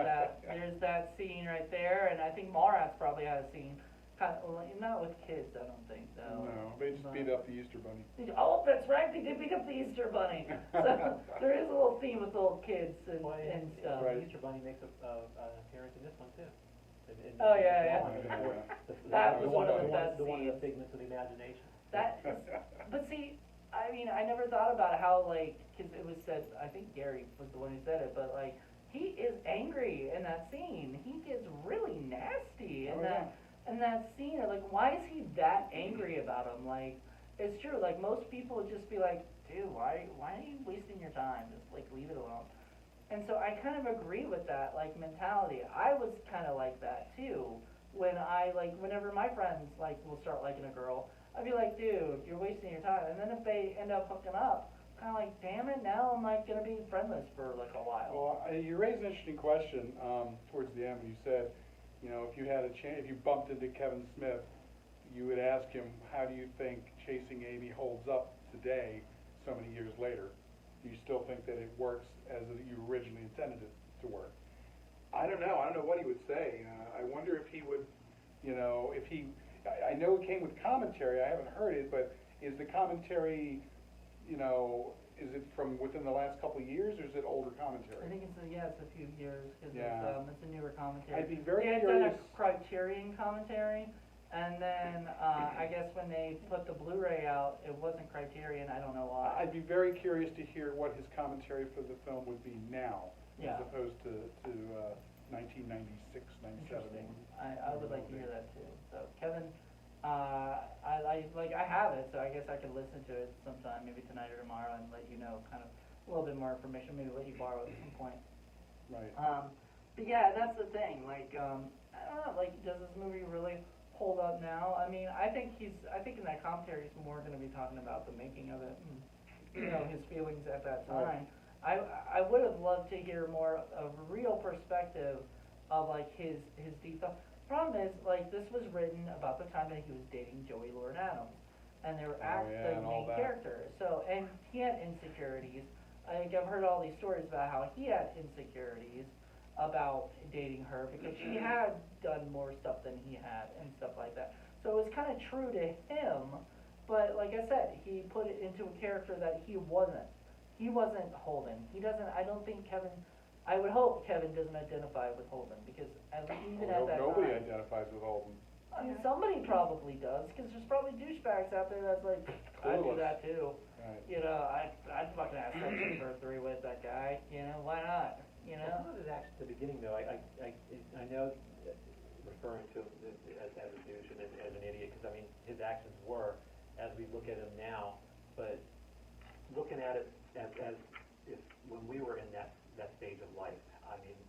that scene right there, and I think Mallrats probably had a scene, kind of, like, not with kids, I don't think, though. No, they just beat up the Easter Bunny. Oh, that's right, they did beat up the Easter Bunny. So there is a little theme with little kids and stuff. Right. The Easter Bunny makes an appearance in this one too. Oh, yeah, yeah. That was one of the best the one of the scenes. figments of the imagination. That is, but see, I mean, I never thought about how, like, 'cause it was said, I think Gary was the one who said it, but, like, he is angry in that scene. He gets really nasty in Oh, yeah. in that scene. Like, why is he that angry about him? Like, it's true, like, most people would just be like, dude, why are you wasting your time? Just, like, leave it alone. And so I kind of agree with that, like, mentality. I was kind of like that, too. Whenever my friends, like, will start liking a girl, I'd be like, dude, you're wasting your time. And then if they end up hooking up, kind of like, damn it, now I'm, like, going to be friendless for, like, a while. Well, you raised an interesting question towards the end when you said, you know, if you had a chance, if you bumped into Kevin Smith, you would ask him, how do you think Chasing Amy holds up today, so many years later? Do you still think that it works as you originally intended it to work? I don't know. I don't know what he would say. I wonder if he would, you know, I know it came with commentary. I haven't heard it, but is the commentary, you know, is it from within the last couple of years, or is it older commentary? I think it's a few years, because Yeah. it's a newer commentary. I'd be very They had done curious. a Criterion commentary, and then, I guess when they put the Blu-ray out, it wasn't Criterion, I don't know why. I'd be very curious to hear what his commentary for the film would be now, Yeah. as opposed to 1996, 97. Interesting. I would like to hear that too. So Kevin, I have it, so I guess I could listen to it sometime, maybe tonight or tomorrow, and let you know kind of a little bit more information. Maybe let you borrow it at some point. Right. But yeah, that's the thing. Like, I don't know. Like, does this movie really hold up now. I mean, I think in that commentary he's more gonna be talking about the making of it and, you know, his feelings at that time. I would have loved to hear more of a real perspective of like his deep thought. Problem is, like, this was written about the time that he was dating Joey Lauren Adams, and they were the main character. So, and he had insecurities. Like, I've heard all these stories about how he had insecurities about dating her because she had done more stuff than he had and stuff like that. So it was kind of true to him, but like I said, he put it into a character that he wasn't. He wasn't Holden. He doesn't, I don't think Kevin, I would hope Kevin doesn't identify with Holden because even at that Nobody time. identifies with Holden. I mean, somebody probably does, because there's probably douchebags out there that's like, I do that too. Right. You know, I'd fucking have sex for 3 with that guy, you know, why not? You know? Well, some of his actions at the beginning, though, I know referring to him as a douche and as an idiot, because, I mean, his actions were, as we look at him now, but looking at it as if when we were in that stage of life, I mean,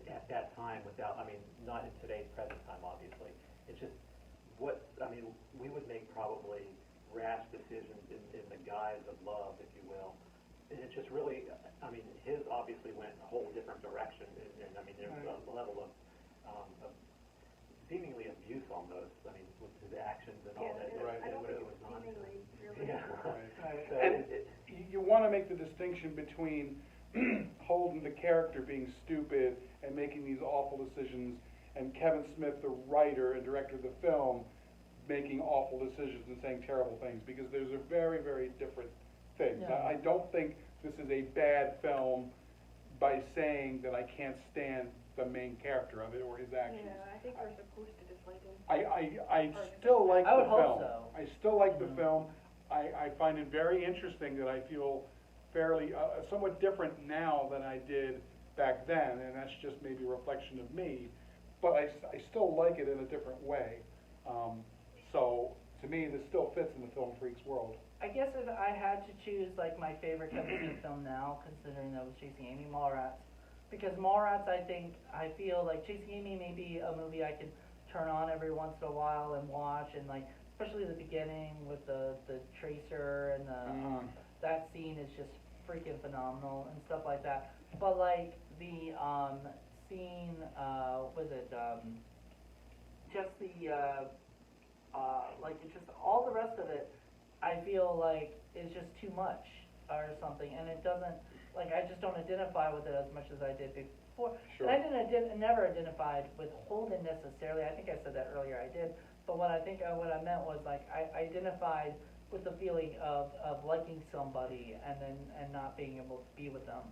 at that time without, I mean, not in today's present time, obviously. It's just we would make probably rash decisions in the guise of love, if you will. And it's just really, I mean, his obviously went a whole different direction, and I mean, there's a level of seemingly abuse almost, I mean, with his actions and all that. I don't think it it was not. seemingly, really. Yeah. Right. So And you want to make the distinction between Holden, the character, being stupid and making these awful decisions, and Kevin Smith, the writer and director of the film, making awful decisions and saying terrible things, because those are very, very different things. Yeah. I don't think this is a bad film by saying that I can't stand the main character of it or his actions. Yeah, I think we're supposed to dislike him. I still like I the would hope film. so. I still like the film. I find it very interesting that I feel fairly, somewhat different now than I did back then, and that's just maybe a reflection of me, but I still like it in a different way. So, to me, this still fits in the film freak's world. I guess if I had to choose like my favorite Kevin Smith film now, considering that was Chasing Amy, Mallrats, because Mallrats, I feel like Chasing Amy may be a movie I could turn on every once in a while and watch, and like especially the beginning with the tracer and the that scene is just freaking phenomenal and stuff like that. But like the scene, just the like it's just all the rest of it, I feel like is just too much or something, and it doesn't, like, I just don't identify with it as much as I did before. Sure. And I never identified with Holden necessarily. I think I said that earlier. I did, but what I meant was like I identified with the feeling of liking somebody and not being able to be with them,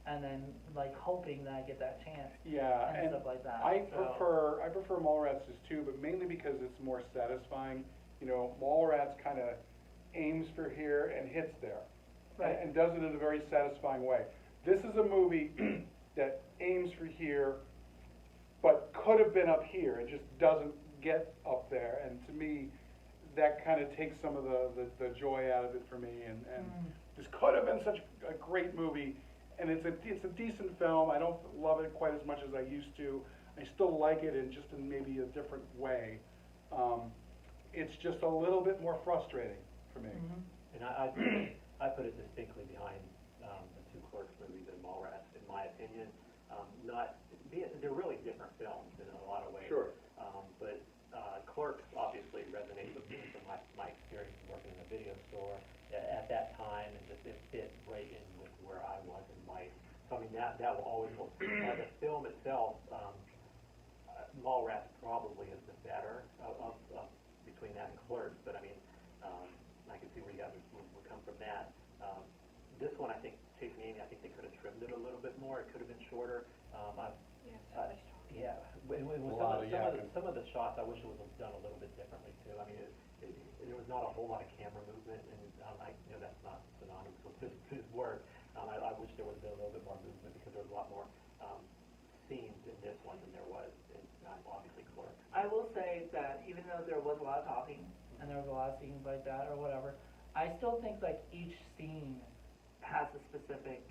and then like hoping that I get that chance. Yeah, and stuff like that. I prefer Mallrats too, but mainly because it's more satisfying. You know, Mallrats kind of aims for here and hits there, Right. and does it in a very satisfying way. This is a movie that aims for here, but could have been up here. It just doesn't get up there, and to me, that kind of takes some of the joy out of it for me. And this could have been such a great movie, and it's a decent film. I don't love it quite as much as I used to. I still like it, in just in maybe a different way. It's just a little bit more frustrating for me. And I put it distinctly behind the two Clerks movies and Mallrats, in my opinion. They're really different films in a lot of ways. Sure. But Clerks obviously resonates with me from my experience working in a video store at that time, and just it fit right in with where I was in life. So I mean that will always hold. The film itself, Mallrats probably is the better of between that and Clerks, but I mean, I can see where you guys would come from that. This one, I think, Chasing Amy, I think they could have trimmed it a little bit more. It could have been shorter. Yeah, some of the shots, I wish it was done a little bit differently too. I mean, there was not a whole lot of camera movement, and I know that's not synonymous with his work. I wish there would have been a little bit more movement, because there was a lot more scenes in this one than there was in obviously Clerks. I will say that even though there was a lot of talking and there was a lot of scenes like that or whatever, I still think like each scene has a specific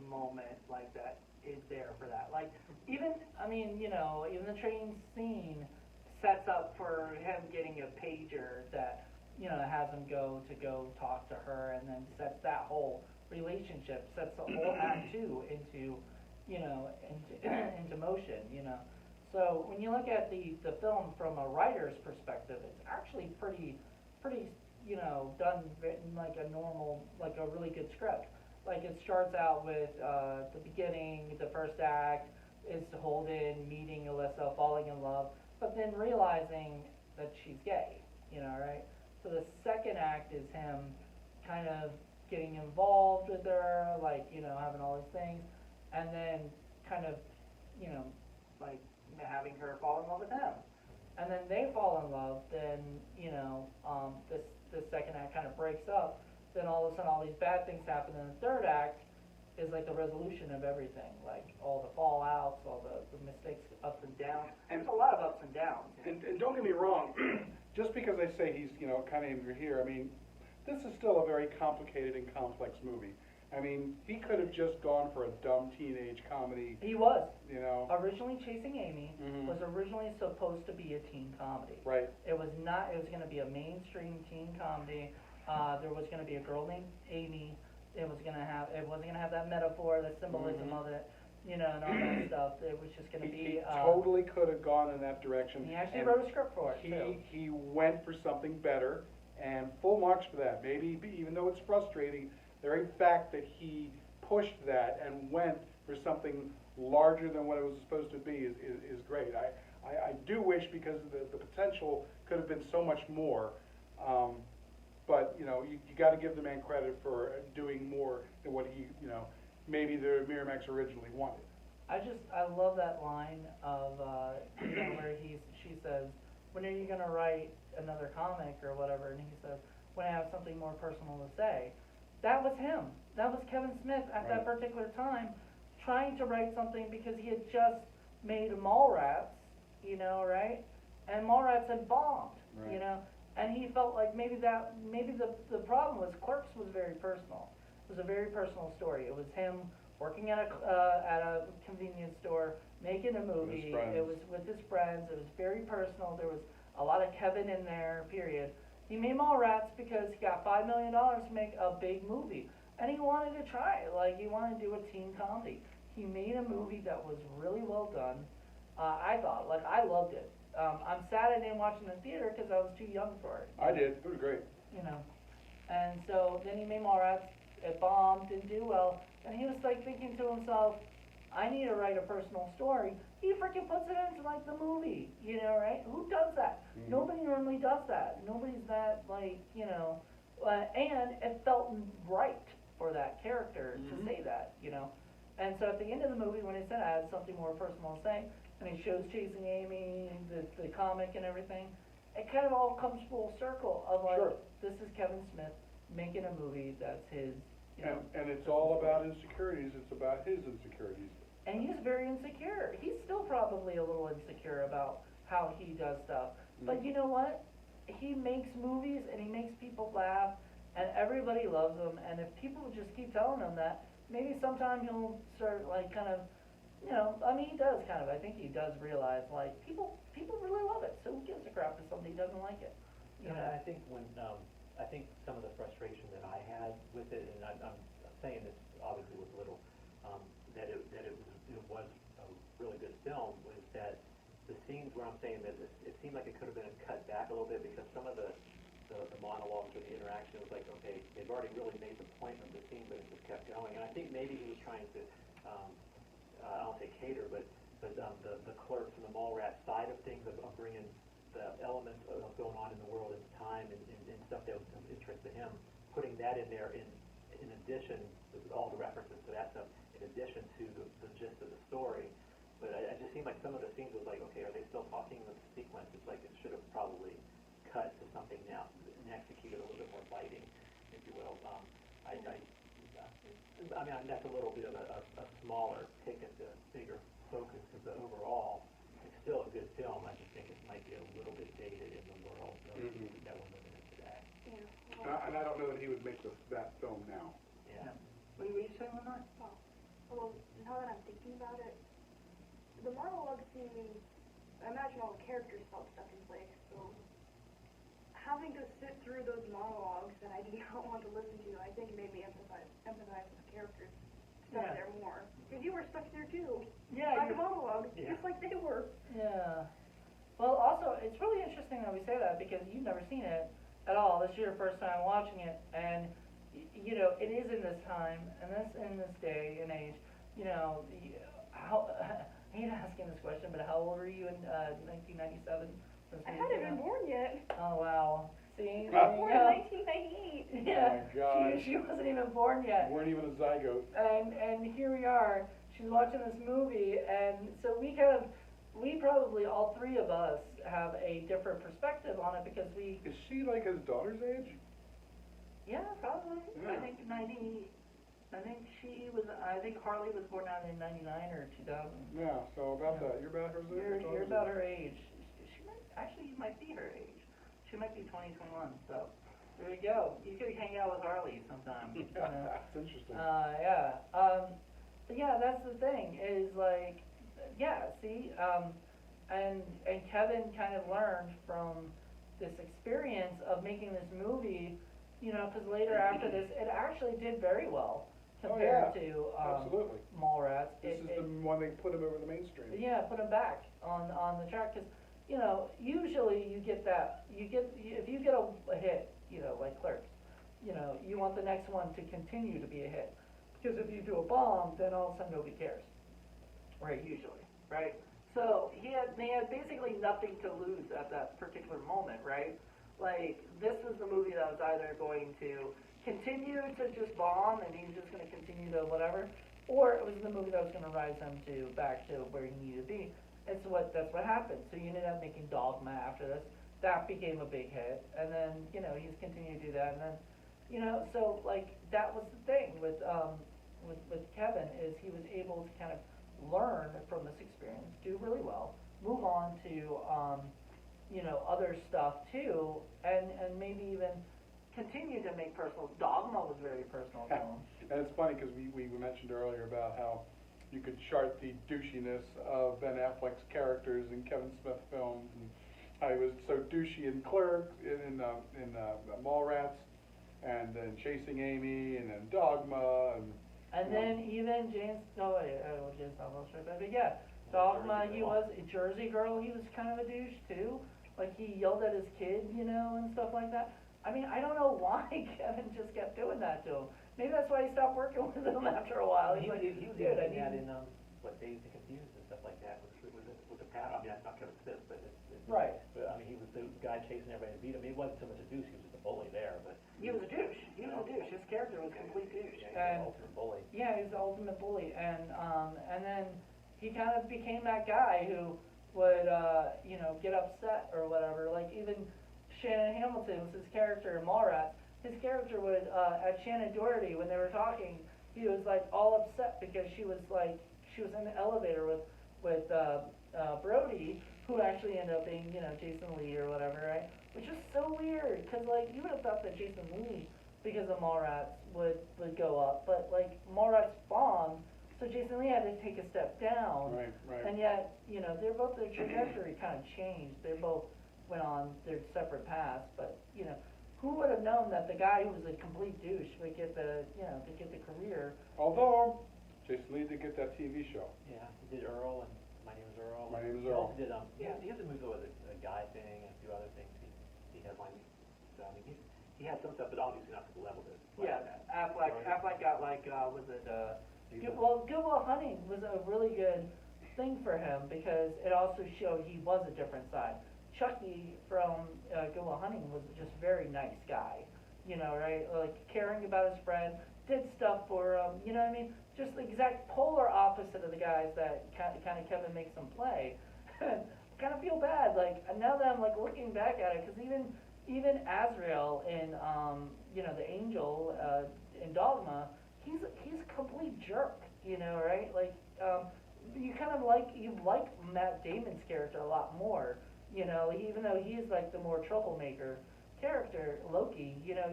moment like that is there for that. Like even, I mean, you know, even the train scene, sets up for him getting a pager that, you know, has him go talk to her, and then sets that whole relationship, sets the whole act two into, you know, into motion, you know. So when you look at the film from a writer's perspective, it's actually pretty, you know, done like a normal, like a really good script. Like it starts out with the beginning, the first act is Holden meeting Alyssa, falling in love, but then realizing that she's gay, you know, right? So the second act is him kind of getting involved with her, like, you know, having all these things, and then kind of, you know, like having her fall in love with him. And then they fall in love, then, you know, this second act kind of breaks up, then all of a sudden all these bad things happen, and the third act is like the resolution of everything, like all the fallouts, all the mistakes, ups and downs. And there's a lot of ups and downs. And don't get me wrong, just because I say he's, you know, kind of angry here, I mean, this is still a very complicated and complex movie. I mean, he could have just gone for a dumb teenage comedy. He was. You know. Originally Chasing Amy was originally supposed to be a teen comedy. Right. It was not, it was going to be a mainstream teen comedy. There was going to be a girl named Amy. It wasn't going to have that metaphor, the symbolism of it, you know, and all that stuff. It was just going to be. He totally could have gone in that direction. He actually wrote a script for it, too. He went for something better, and full marks for that. Maybe, even though it's frustrating, the very fact that he pushed that and went for something larger than what it was supposed to be is great. I do wish, because the potential could have been so much more, but, you know, you got to give the man credit for doing more than what he, you know, maybe the Miramax originally wanted. I love that line of, you know, where she says, when are you going to write another comic or whatever, and he says, when I have something more personal to say. That was him. That was Kevin Smith at that particular time, trying to write something, because he had just made Mallrats, you know, right? And Mallrats had bombed, you know? And he felt like maybe the problem was Clerks was very personal. It was a very personal story. It was him working at a convenience store, making a movie. It was with his friends. It was very personal. There was a lot of Kevin in there, period. He made Mallrats because he got $5 million to make a big movie. And he wanted to try it. Like, he wanted to do a teen comedy. He made a movie that was really well done. I thought, like, I loved it. I'm sad I didn't watch it in the theater because I was too young for it. I did. It was great. You know. And so then he made Mallrats. It bombed, didn't do well. And he was like thinking to himself, I need to write a personal story. He freaking puts it into like the movie, you know, right? Who does that? Nobody normally does that. Nobody's that, like, you know, and it felt right for that character to say that, you know. And so at the end of the movie, when he said I had something more personal to say, and he shows Chasing Amy, the comic and everything, it kind of all comes full circle of like, this is Kevin Smith making a movie that's his, you know. And it's all about insecurities. It's about his insecurities. And he's very insecure. He's still probably a little insecure about how he does stuff. But you know what? He makes movies and he makes people laugh, and everybody loves him. And if people just keep telling him that, maybe sometime he'll start like kind of, you know, I mean, he does kind of, I think he does realize, like, people really love it, so who gives a crap if somebody doesn't like it? You know? I think I think some of the frustration that I had with it, and I'm saying this obviously with little, that it was a really good film, was that the scenes where I'm saying that it seemed like it could have been cut back a little bit, because some of the monologues or the interaction was like, okay, they've already really made the point of the scene, but it just kept going. And I think maybe he was trying to, I don't say cater, but the Clerks and the Mallrats side of things, of bringing the elements of what's going on in the world at the time, and stuff that was of interest to him, putting that in there in addition to all the references to that stuff, in addition to the gist of the story. But it just seemed like some of the scenes was like, okay, are they still talking in the sequence? It's like it should have probably cut to something now and executed a little bit more biting, if you will. I mean, that's a little bit of a smaller, take it to bigger focus, because the overall, it's still a good film. I just think it might be a little bit dated in the world that we're living in today. Yeah. And I don't know that he would make that film now. Yeah. What were you saying, Lenore? Well, now that I'm thinking about it, the monologue scenes, I imagine all the characters felt stuck in place, so having to sit through those monologues that I did not want to listen to, I think made me empathize with the characters stuck Yeah. there more. Because you were stuck there too. Yeah, Like a you- monologue, Yeah. just like they were. Yeah. Well, also, it's really interesting that we say that because you've never seen it at all. This is your first time watching it, and you know it is in this time and in this day and age. You know, how I hate asking this question, but how old were you in 1997? I hadn't been born yet. Oh wow. See, I there was you born go. in 1998. Yeah. Oh my God. She wasn't even born yet. You weren't even a zygote. And here we are. She's watching this movie, and so we probably all three of us have a different perspective on it because we. Is she like his daughter's age? Yeah, probably. Yeah. I think Harley was born out in 99 or 2000. Yeah, so about Yeah. that. You're about her age? You're about her age. You might be her age. She might be 2021. So there you go. You could hang out with Harley sometime. You know. That's interesting. Yeah. But yeah, that's the thing, is like, yeah, see, and Kevin kind of learned from this experience of making this movie, you know, because later after this, it actually did very well compared to, Absolutely. Mallrats. This is the one they put him over the mainstream. Yeah, put him back on the track, because, you know, usually if you get a hit, you know, like Clerks, you know, you want the next one to continue to be a hit. Because if you do a bomb, then all of a sudden nobody cares. Right, usually, right? So they had basically nothing to lose at that particular moment, right? Like, this was the movie that was either going to continue to just bomb and he's just going to continue to whatever, or it was the movie that was going to rise him back to where he needed to be. That's what happened. So you ended up making Dogma after this. That became a big hit, and then, you know, he's continued to do that, and then, you know, so like that was the thing with Kevin, is he was able to kind of learn from this experience, do really well, move on to you know, other stuff too, and maybe even continue to make personal. Dogma was very personal to him. And it's funny because we mentioned earlier about how you could chart the douchiness of Ben Affleck's characters in Kevin Smith films, and how he was so douchey in Clerks, in Mallrats, and then Chasing Amy, and then Dogma, And then even James Dogma, but yeah, Dogma, he was a Jersey Girl, he was kind of a douche too. Like, he yelled at his kid, you know, and stuff like that. I mean, I don't know why Kevin just kept doing that to him. Maybe that's why he stopped working with him after a while. He He's was like, even dude, I doing that need. in, Dazed and Confused and stuff like that with the pad. I mean, that's not Kevin Smith, but Right. But, I mean, he was the guy chasing everybody to beat him. He wasn't so much a douche, he was just a bully there, but. He was a douche. He was a douche. His character was a complete douche. Yeah, he was And the ultimate bully. yeah, he was the ultimate bully, and then he kind of became that guy who would, you know, get upset or whatever. Like, even Shannon Hamilton was his character in Mallrats. His character would, at Shannon Doherty, when they were talking, he was like all upset because she was in the elevator with Brody, who actually ended up being, you know, Jason Lee or whatever, right? Which is so weird, because, like, you would have thought that Jason Lee, because of Mallrats, would go up, but, like, Mallrats bombed, so Jason Lee had to take a step down. Right. And yet, you know, their trajectory kind of changed. They both went on their separate paths, but, you know, who would have known that the guy who was a complete douche would get the career? Although, Jason Lee did get that TV show. Yeah, he did Earl and My Name is Earl. My Name is He Earl. also did, he has a movie with a guy thing and a few other things he headlined. So, I mean, he had some stuff, but obviously not to the level that. Yeah, Affleck got like, was it, Good Good Will Hunting was a really good thing for him because it also showed he was a different side. Chucky from Good Will Hunting was just a very nice guy, you know, right? Like, caring about his friend, did stuff for him, you know what I mean? Just the exact polar opposite of the guys that kind of Kevin makes them play. Kind of feel bad, like, now that I'm like looking back at it, because even Azrael in you know, the Angel in Dogma, he's a complete jerk, you know, right? Like, you like Matt Damon's character a lot more, you know, even though he's like the more troublemaker character, Loki, you know,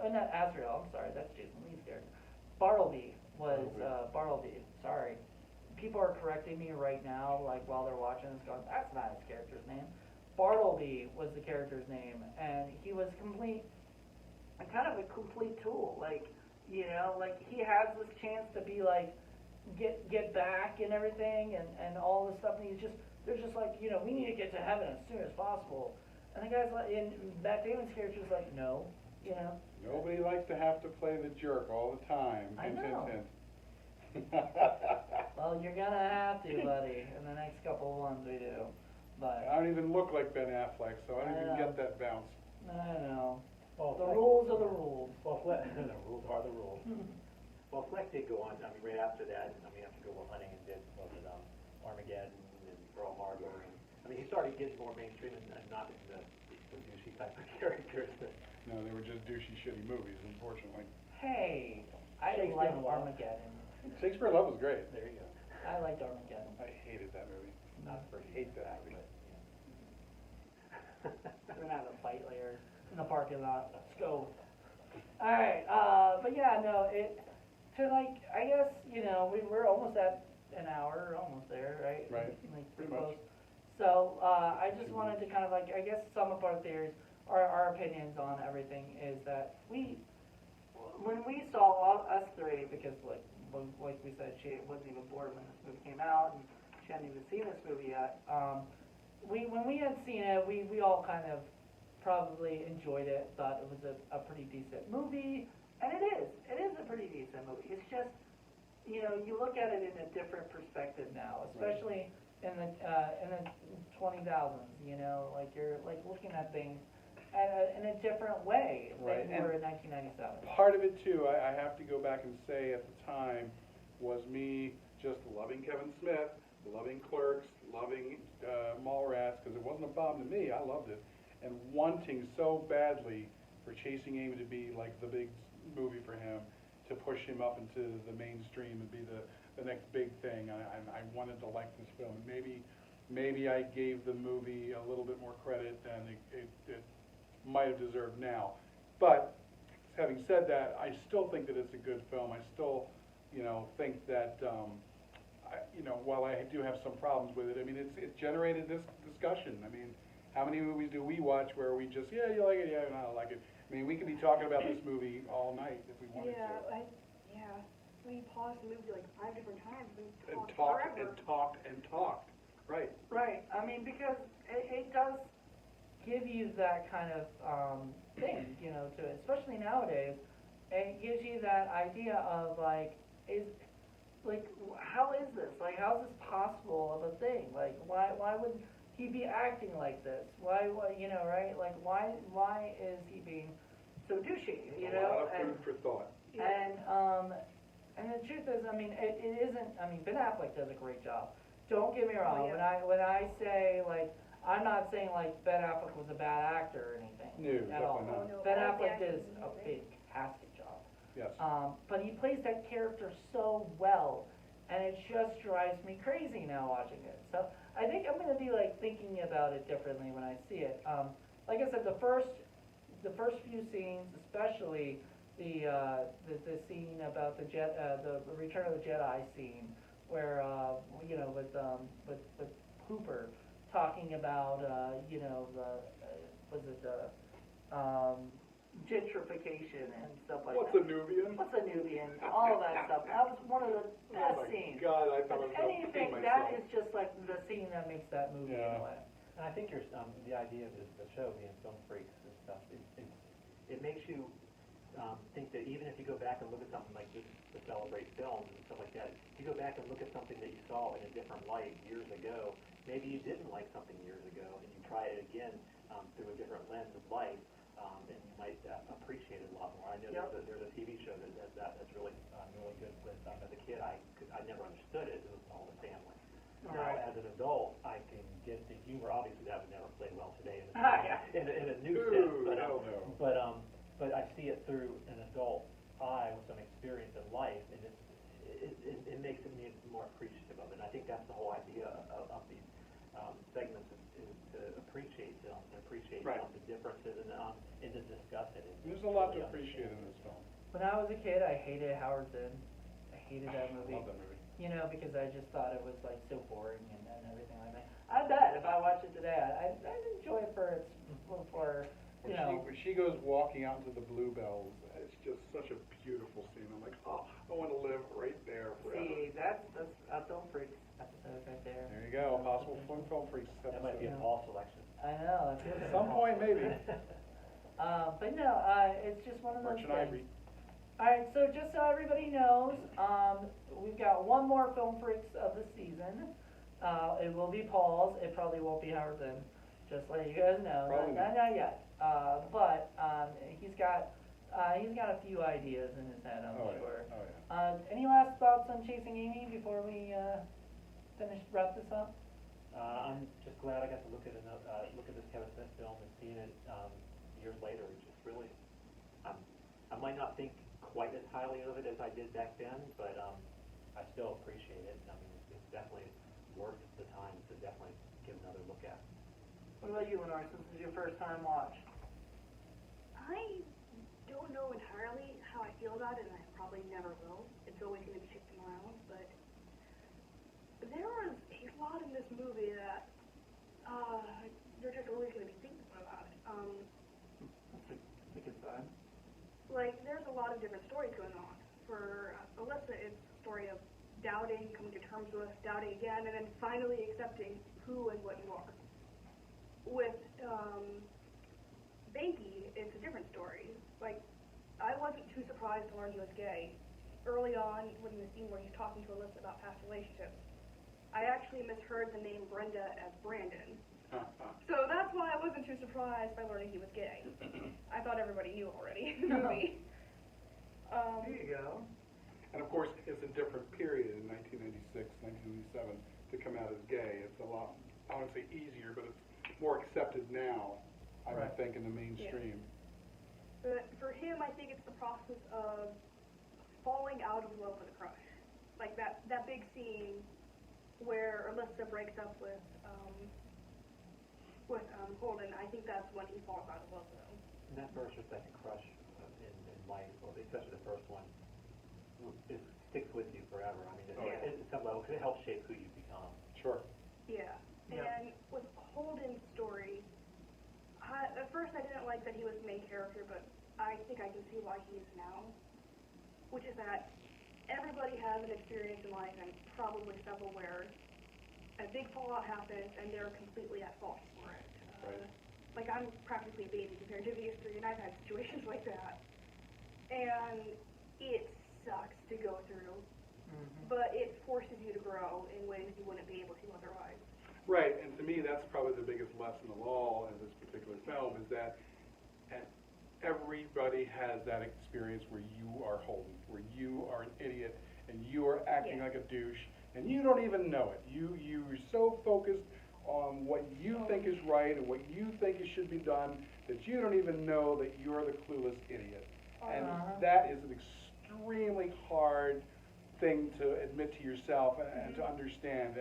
not Azrael, I'm sorry, that's Jason Lee's character. Bartleby was, sorry. people are correcting me right now, like while they're watching this, going, "That's not his character's name." Bartleby was the character's name, and he was kind of a complete tool. Like, you know, like he has this chance to be like, get back and everything, and all this stuff, and they're just like, you know, we need to get to heaven as soon as possible. And the guy's like, and Matt Damon's character's like, no, you know. Nobody likes to have to play the jerk all the time. I Hint, know. hint, hint. Well, you're gonna have to, buddy, in the next couple of ones we do. But I don't even look like Ben Affleck, so I don't I even know. get that bounce. I know. Well, The Fleck- rules are the rules. Well, Fleck, the rules are the rules. Well, Fleck did go on, I mean, right after that, I mean, after Good Will Hunting and did, was it, Armageddon and Pearl Harbor, and, I mean, he started getting more mainstream and not in the douchey type of characters that. No, they were just douchey, shitty movies, unfortunately. Hey, I Shakespeare like in Love. Armageddon. Shakespeare in Love was great. There you go. I liked Armageddon. I hated that movie. Not for Hate that movie. We're gonna have a fight later in the parking lot. Let's go. Alright, but yeah, no, I guess, you know, we're almost at an hour, almost there, right? Right, Like, pretty pretty much. close. So, I just wanted to kind of like, I guess sum up our theories, our opinions on everything is that when we saw us three, because like we said, she wasn't even born when this movie came out, and she hadn't even seen this movie yet, when we had seen it, we all kind of probably enjoyed it, thought it was a pretty decent movie, and it is a pretty decent movie. It's just, you know, you look at it in a different perspective now, especially in the 20,000s, you know, like you're like looking at things in a different way Right, than you were in 1997. Part of it too, I have to go back and say at the time, was me just loving Kevin Smith, loving Clerks, loving Mallrats, because it wasn't a bomb to me, I loved it, and wanting so badly for Chasing Amy to be like the big movie for him, to push him up into the mainstream and be the next big thing. I wanted to like this film. Maybe I gave the movie a little bit more credit than it might have deserved now. But having said that, I still think that it's a good film. I still, you know, think that, while I do have some problems with it, I mean, it generated this discussion. I mean, how many movies do we watch where we just, yeah, you like it, yeah, no, I like it. I mean, we could be talking about this movie all night if we wanted to. We paused the movie like 5 different times and And talked talked forever. and talked and talked. Right. Right. I mean, because it does give you that kind of thing, you know, to it, especially nowadays. It gives you that idea of like, how is this? Like, how is this possible of a thing? Like, why would he be acting like this? Why, you know, right? Like, why is he being so douchey? You A know, lot of food for thought. and the truth is, I mean, it isn't. I mean, Ben Affleck does a great job. Don't get me wrong. Oh, yeah. When I say like, I'm not saying like Ben Affleck was a bad actor or anything No, at all. definitely not. Oh, no, Ben I Affleck think does he's a great. fantastic job. Yes. But he plays that character so well, and it just drives me crazy now watching it. So I think I'm gonna be like thinking about it differently when I see it. Like I said, the first few scenes, especially the scene about the Return of the Jedi scene, where you know, with Hooper talking about gentrification and stuff like What's that. a Nubian? What's a Nubian? All of that stuff. That was one of the best Oh my scenes. God, I thought I was If going to pee anything, myself. that is just like the scene that makes that movie in Yeah. a way. And I think the idea of the show being film freaks and stuff, it makes you think that even if you go back and look at something like this to celebrate films and stuff like that, if you go back and look at something that you saw in a different light years ago, maybe you didn't like something years ago, and you try it again through a different lens of life, and you might appreciate it a lot more. I know Yep. there's a TV show that does that that's really good with, as a kid, I never understood it. It was All the Family. Now, Right. as an adult, I can get the humor. Obviously, that would never play well today Yeah. in a new Ooh, sense, hell no. but I see it through an adult eye with some experience in life, and it makes me more appreciative of it. And I think that's the whole idea of these segments is to appreciate film, to appreciate Right. the differences, and to discuss it. There's a lot to appreciate in this film. When I was a kid, I hated Howard Zinn. I hated that I movie. love that movie. you know, because I just thought it was like so boring and everything like that. I bet if I watched it today, I'd enjoy it for you know. When she goes walking out into the bluebells, it's just such a beautiful scene. I'm like, oh, I want to live right there forever. See, that's Film Freaks episode right there. There you go, possible film freaks That might be a episode. Paul selection. I know. it feels At like some a- point, maybe. But no, it's just one of those Merchant things. Ivory. Alright, so just so everybody knows, we've got one more Film Freaks of the season. It will be Paul's, it probably won't be Howard's in, just let you guys know. Probably Not yet. But he's got a few ideas in his head, I'm Oh, sure. yeah. Oh, yeah. Any last thoughts on Chasing Amy before we wrap this up? I'm just glad I got to look at this Kevin Smith film and seeing it years later. It's just really, I might not think quite as highly of it as I did back then, but I still appreciate it. I mean, it's definitely worth the time to definitely give another look at. What about you, Lenore, since it's your first time watch? I don't know entirely how I feel about it, and I probably never will. It's always going to be shifting around, but there was a lot in this movie that you're just always going to be thinking about. That's a good sign. Like, there's a lot of different stories going on. For Alyssa, it's a story of doubting, coming to terms with, doubting again, and then finally accepting who and what you are. With Banky, it's a different story. Like, I wasn't too surprised to learn he was gay. Early on, when the scene where he's talking to Alyssa about past relationships, I actually misheard the name Brenda as Brandon. So that's why I wasn't too surprised by learning he was gay. I thought everybody knew already in the movie. There you go. And of course, it's a different period in 1996, 1997 to come out as gay. It's a lot, I wouldn't say easier, but it's more accepted now, I would Right. think, in the mainstream. But for him, I think it's the process of falling out of love with a crush. Like that big scene where Alyssa breaks up with Holden. I think that's when he falls out of love with him. And that first or second crush in life, well, especially the first one, it sticks with you forever. I mean, Yeah. at some level, it helps shape who you become. Sure. Yeah. Yeah. And with Holden's story, at first I didn't like that he was the main character, but I think I can see why he is now. Which is that everybody has an experience in life, and probably several, where a big fallout happens and they're completely at fault for it. Right. Like, I'm practically a baby compared to these three, and I've had situations like that. And it sucks to go through, but it forces you to grow in ways you wouldn't be able to otherwise. Right, and to me, that's probably the biggest lesson of all in this particular film, is that everybody has that experience where you are Holden, where you are an idiot, and you are acting Yeah. like a douche, and you don't even know it. You're so focused on what you think is right and what you think it should be done that you don't even know that you're the clueless idiot. And that is an extremely hard thing to admit to yourself and to understand.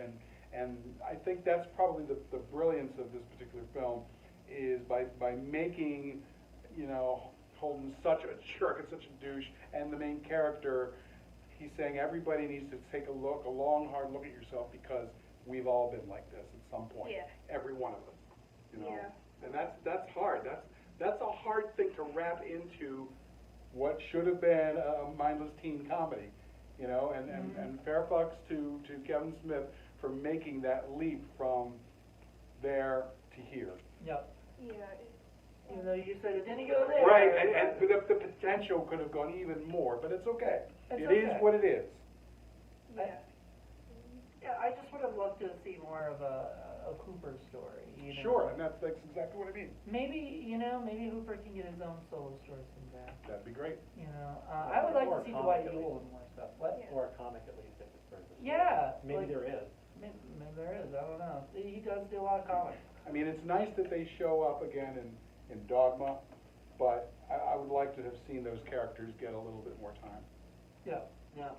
And I think that's probably the brilliance of this particular film, is by making, you know, Holden such a jerk and such a douche, and the main character, he's saying everybody needs to take a long, hard look at yourself, because we've all been like this at some point. Yeah. Every one of us, you know. Yeah. And that's hard. That's a hard thing to wrap into what should have been a mindless teen comedy, you know. And fair fucks to Kevin Smith for making that leap from there to here. Yep. Yeah. Even though you said it didn't go there. Right, but the potential could have gone even more, but it's okay. It's It is okay. what it is. Yeah. Yeah, I just would have loved to see more of a Hooper story. You know? Sure, and that's exactly what I mean. Maybe Hooper can get his own solo story someday. That'd be great. You know, I would like Or to see comic Dwight at Ewell least. and more stuff. What? Yeah. Or a comic at least, if it's very good. Yeah. Maybe like- there is. Maybe there is. I don't know. He does do a lot of comics. I mean, it's nice that they show up again in Dogma, but I would like to have seen those characters get a little bit more time. Yeah. Yeah.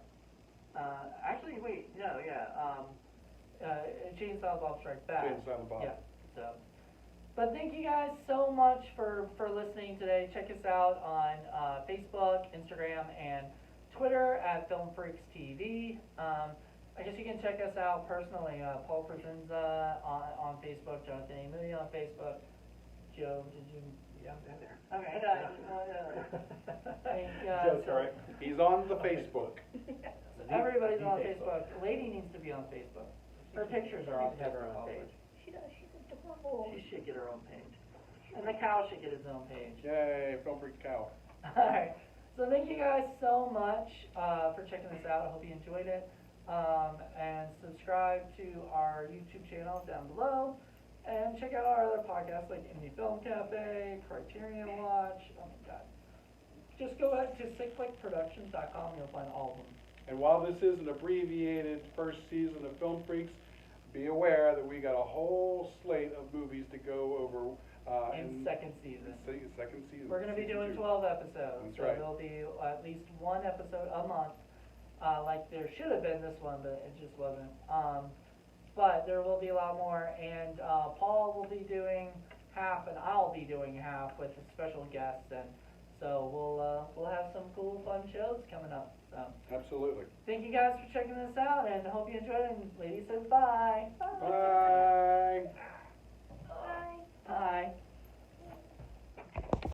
Actually, wait. No. Yeah. Chainsaw Bob Strikes Back. Jay and Silent Bob. Yeah. So, but thank you guys so much for listening today. Check us out on Facebook, Instagram, and Twitter at Film Freaks TV. I guess you can check us out personally, Paul Presenza on Facebook, Jonathan A. Moody on Facebook. Joe, did you? Yeah, I'm in there. Okay, Joe's correct. He's on the Facebook. everybody's on Facebook. Lady needs to be on Facebook. Her pictures are on She should have her Facebook own also. page. She does, she's adorable. She should get her own page. And the cow should get his own page. Yay, Film Freak Cow. Alright, so thank you guys so much for checking this out. I hope you enjoyed it. And subscribe to our YouTube channel down below. And check out our other podcasts like Indie Film Cafe, Criterion Watch. Oh my god. Just go ahead to sickflickproductions.com, you'll find all of them. And while this is an abbreviated first season of Film Freaks, be aware that we got a whole slate of movies to go over In second season. Second season. We're gonna be season doing 2. 12 episodes. That's So right. there'll be at least one episode a month, like there should have been this one, but it just wasn't. But there will be a lot more, and Paul will be doing half, and I'll be doing half with a special guest, and so we'll have some cool, fun shows coming up. So Absolutely. thank you guys for checking this out, and hope you enjoyed it. And lady says bye. Bye. Bye. Bye.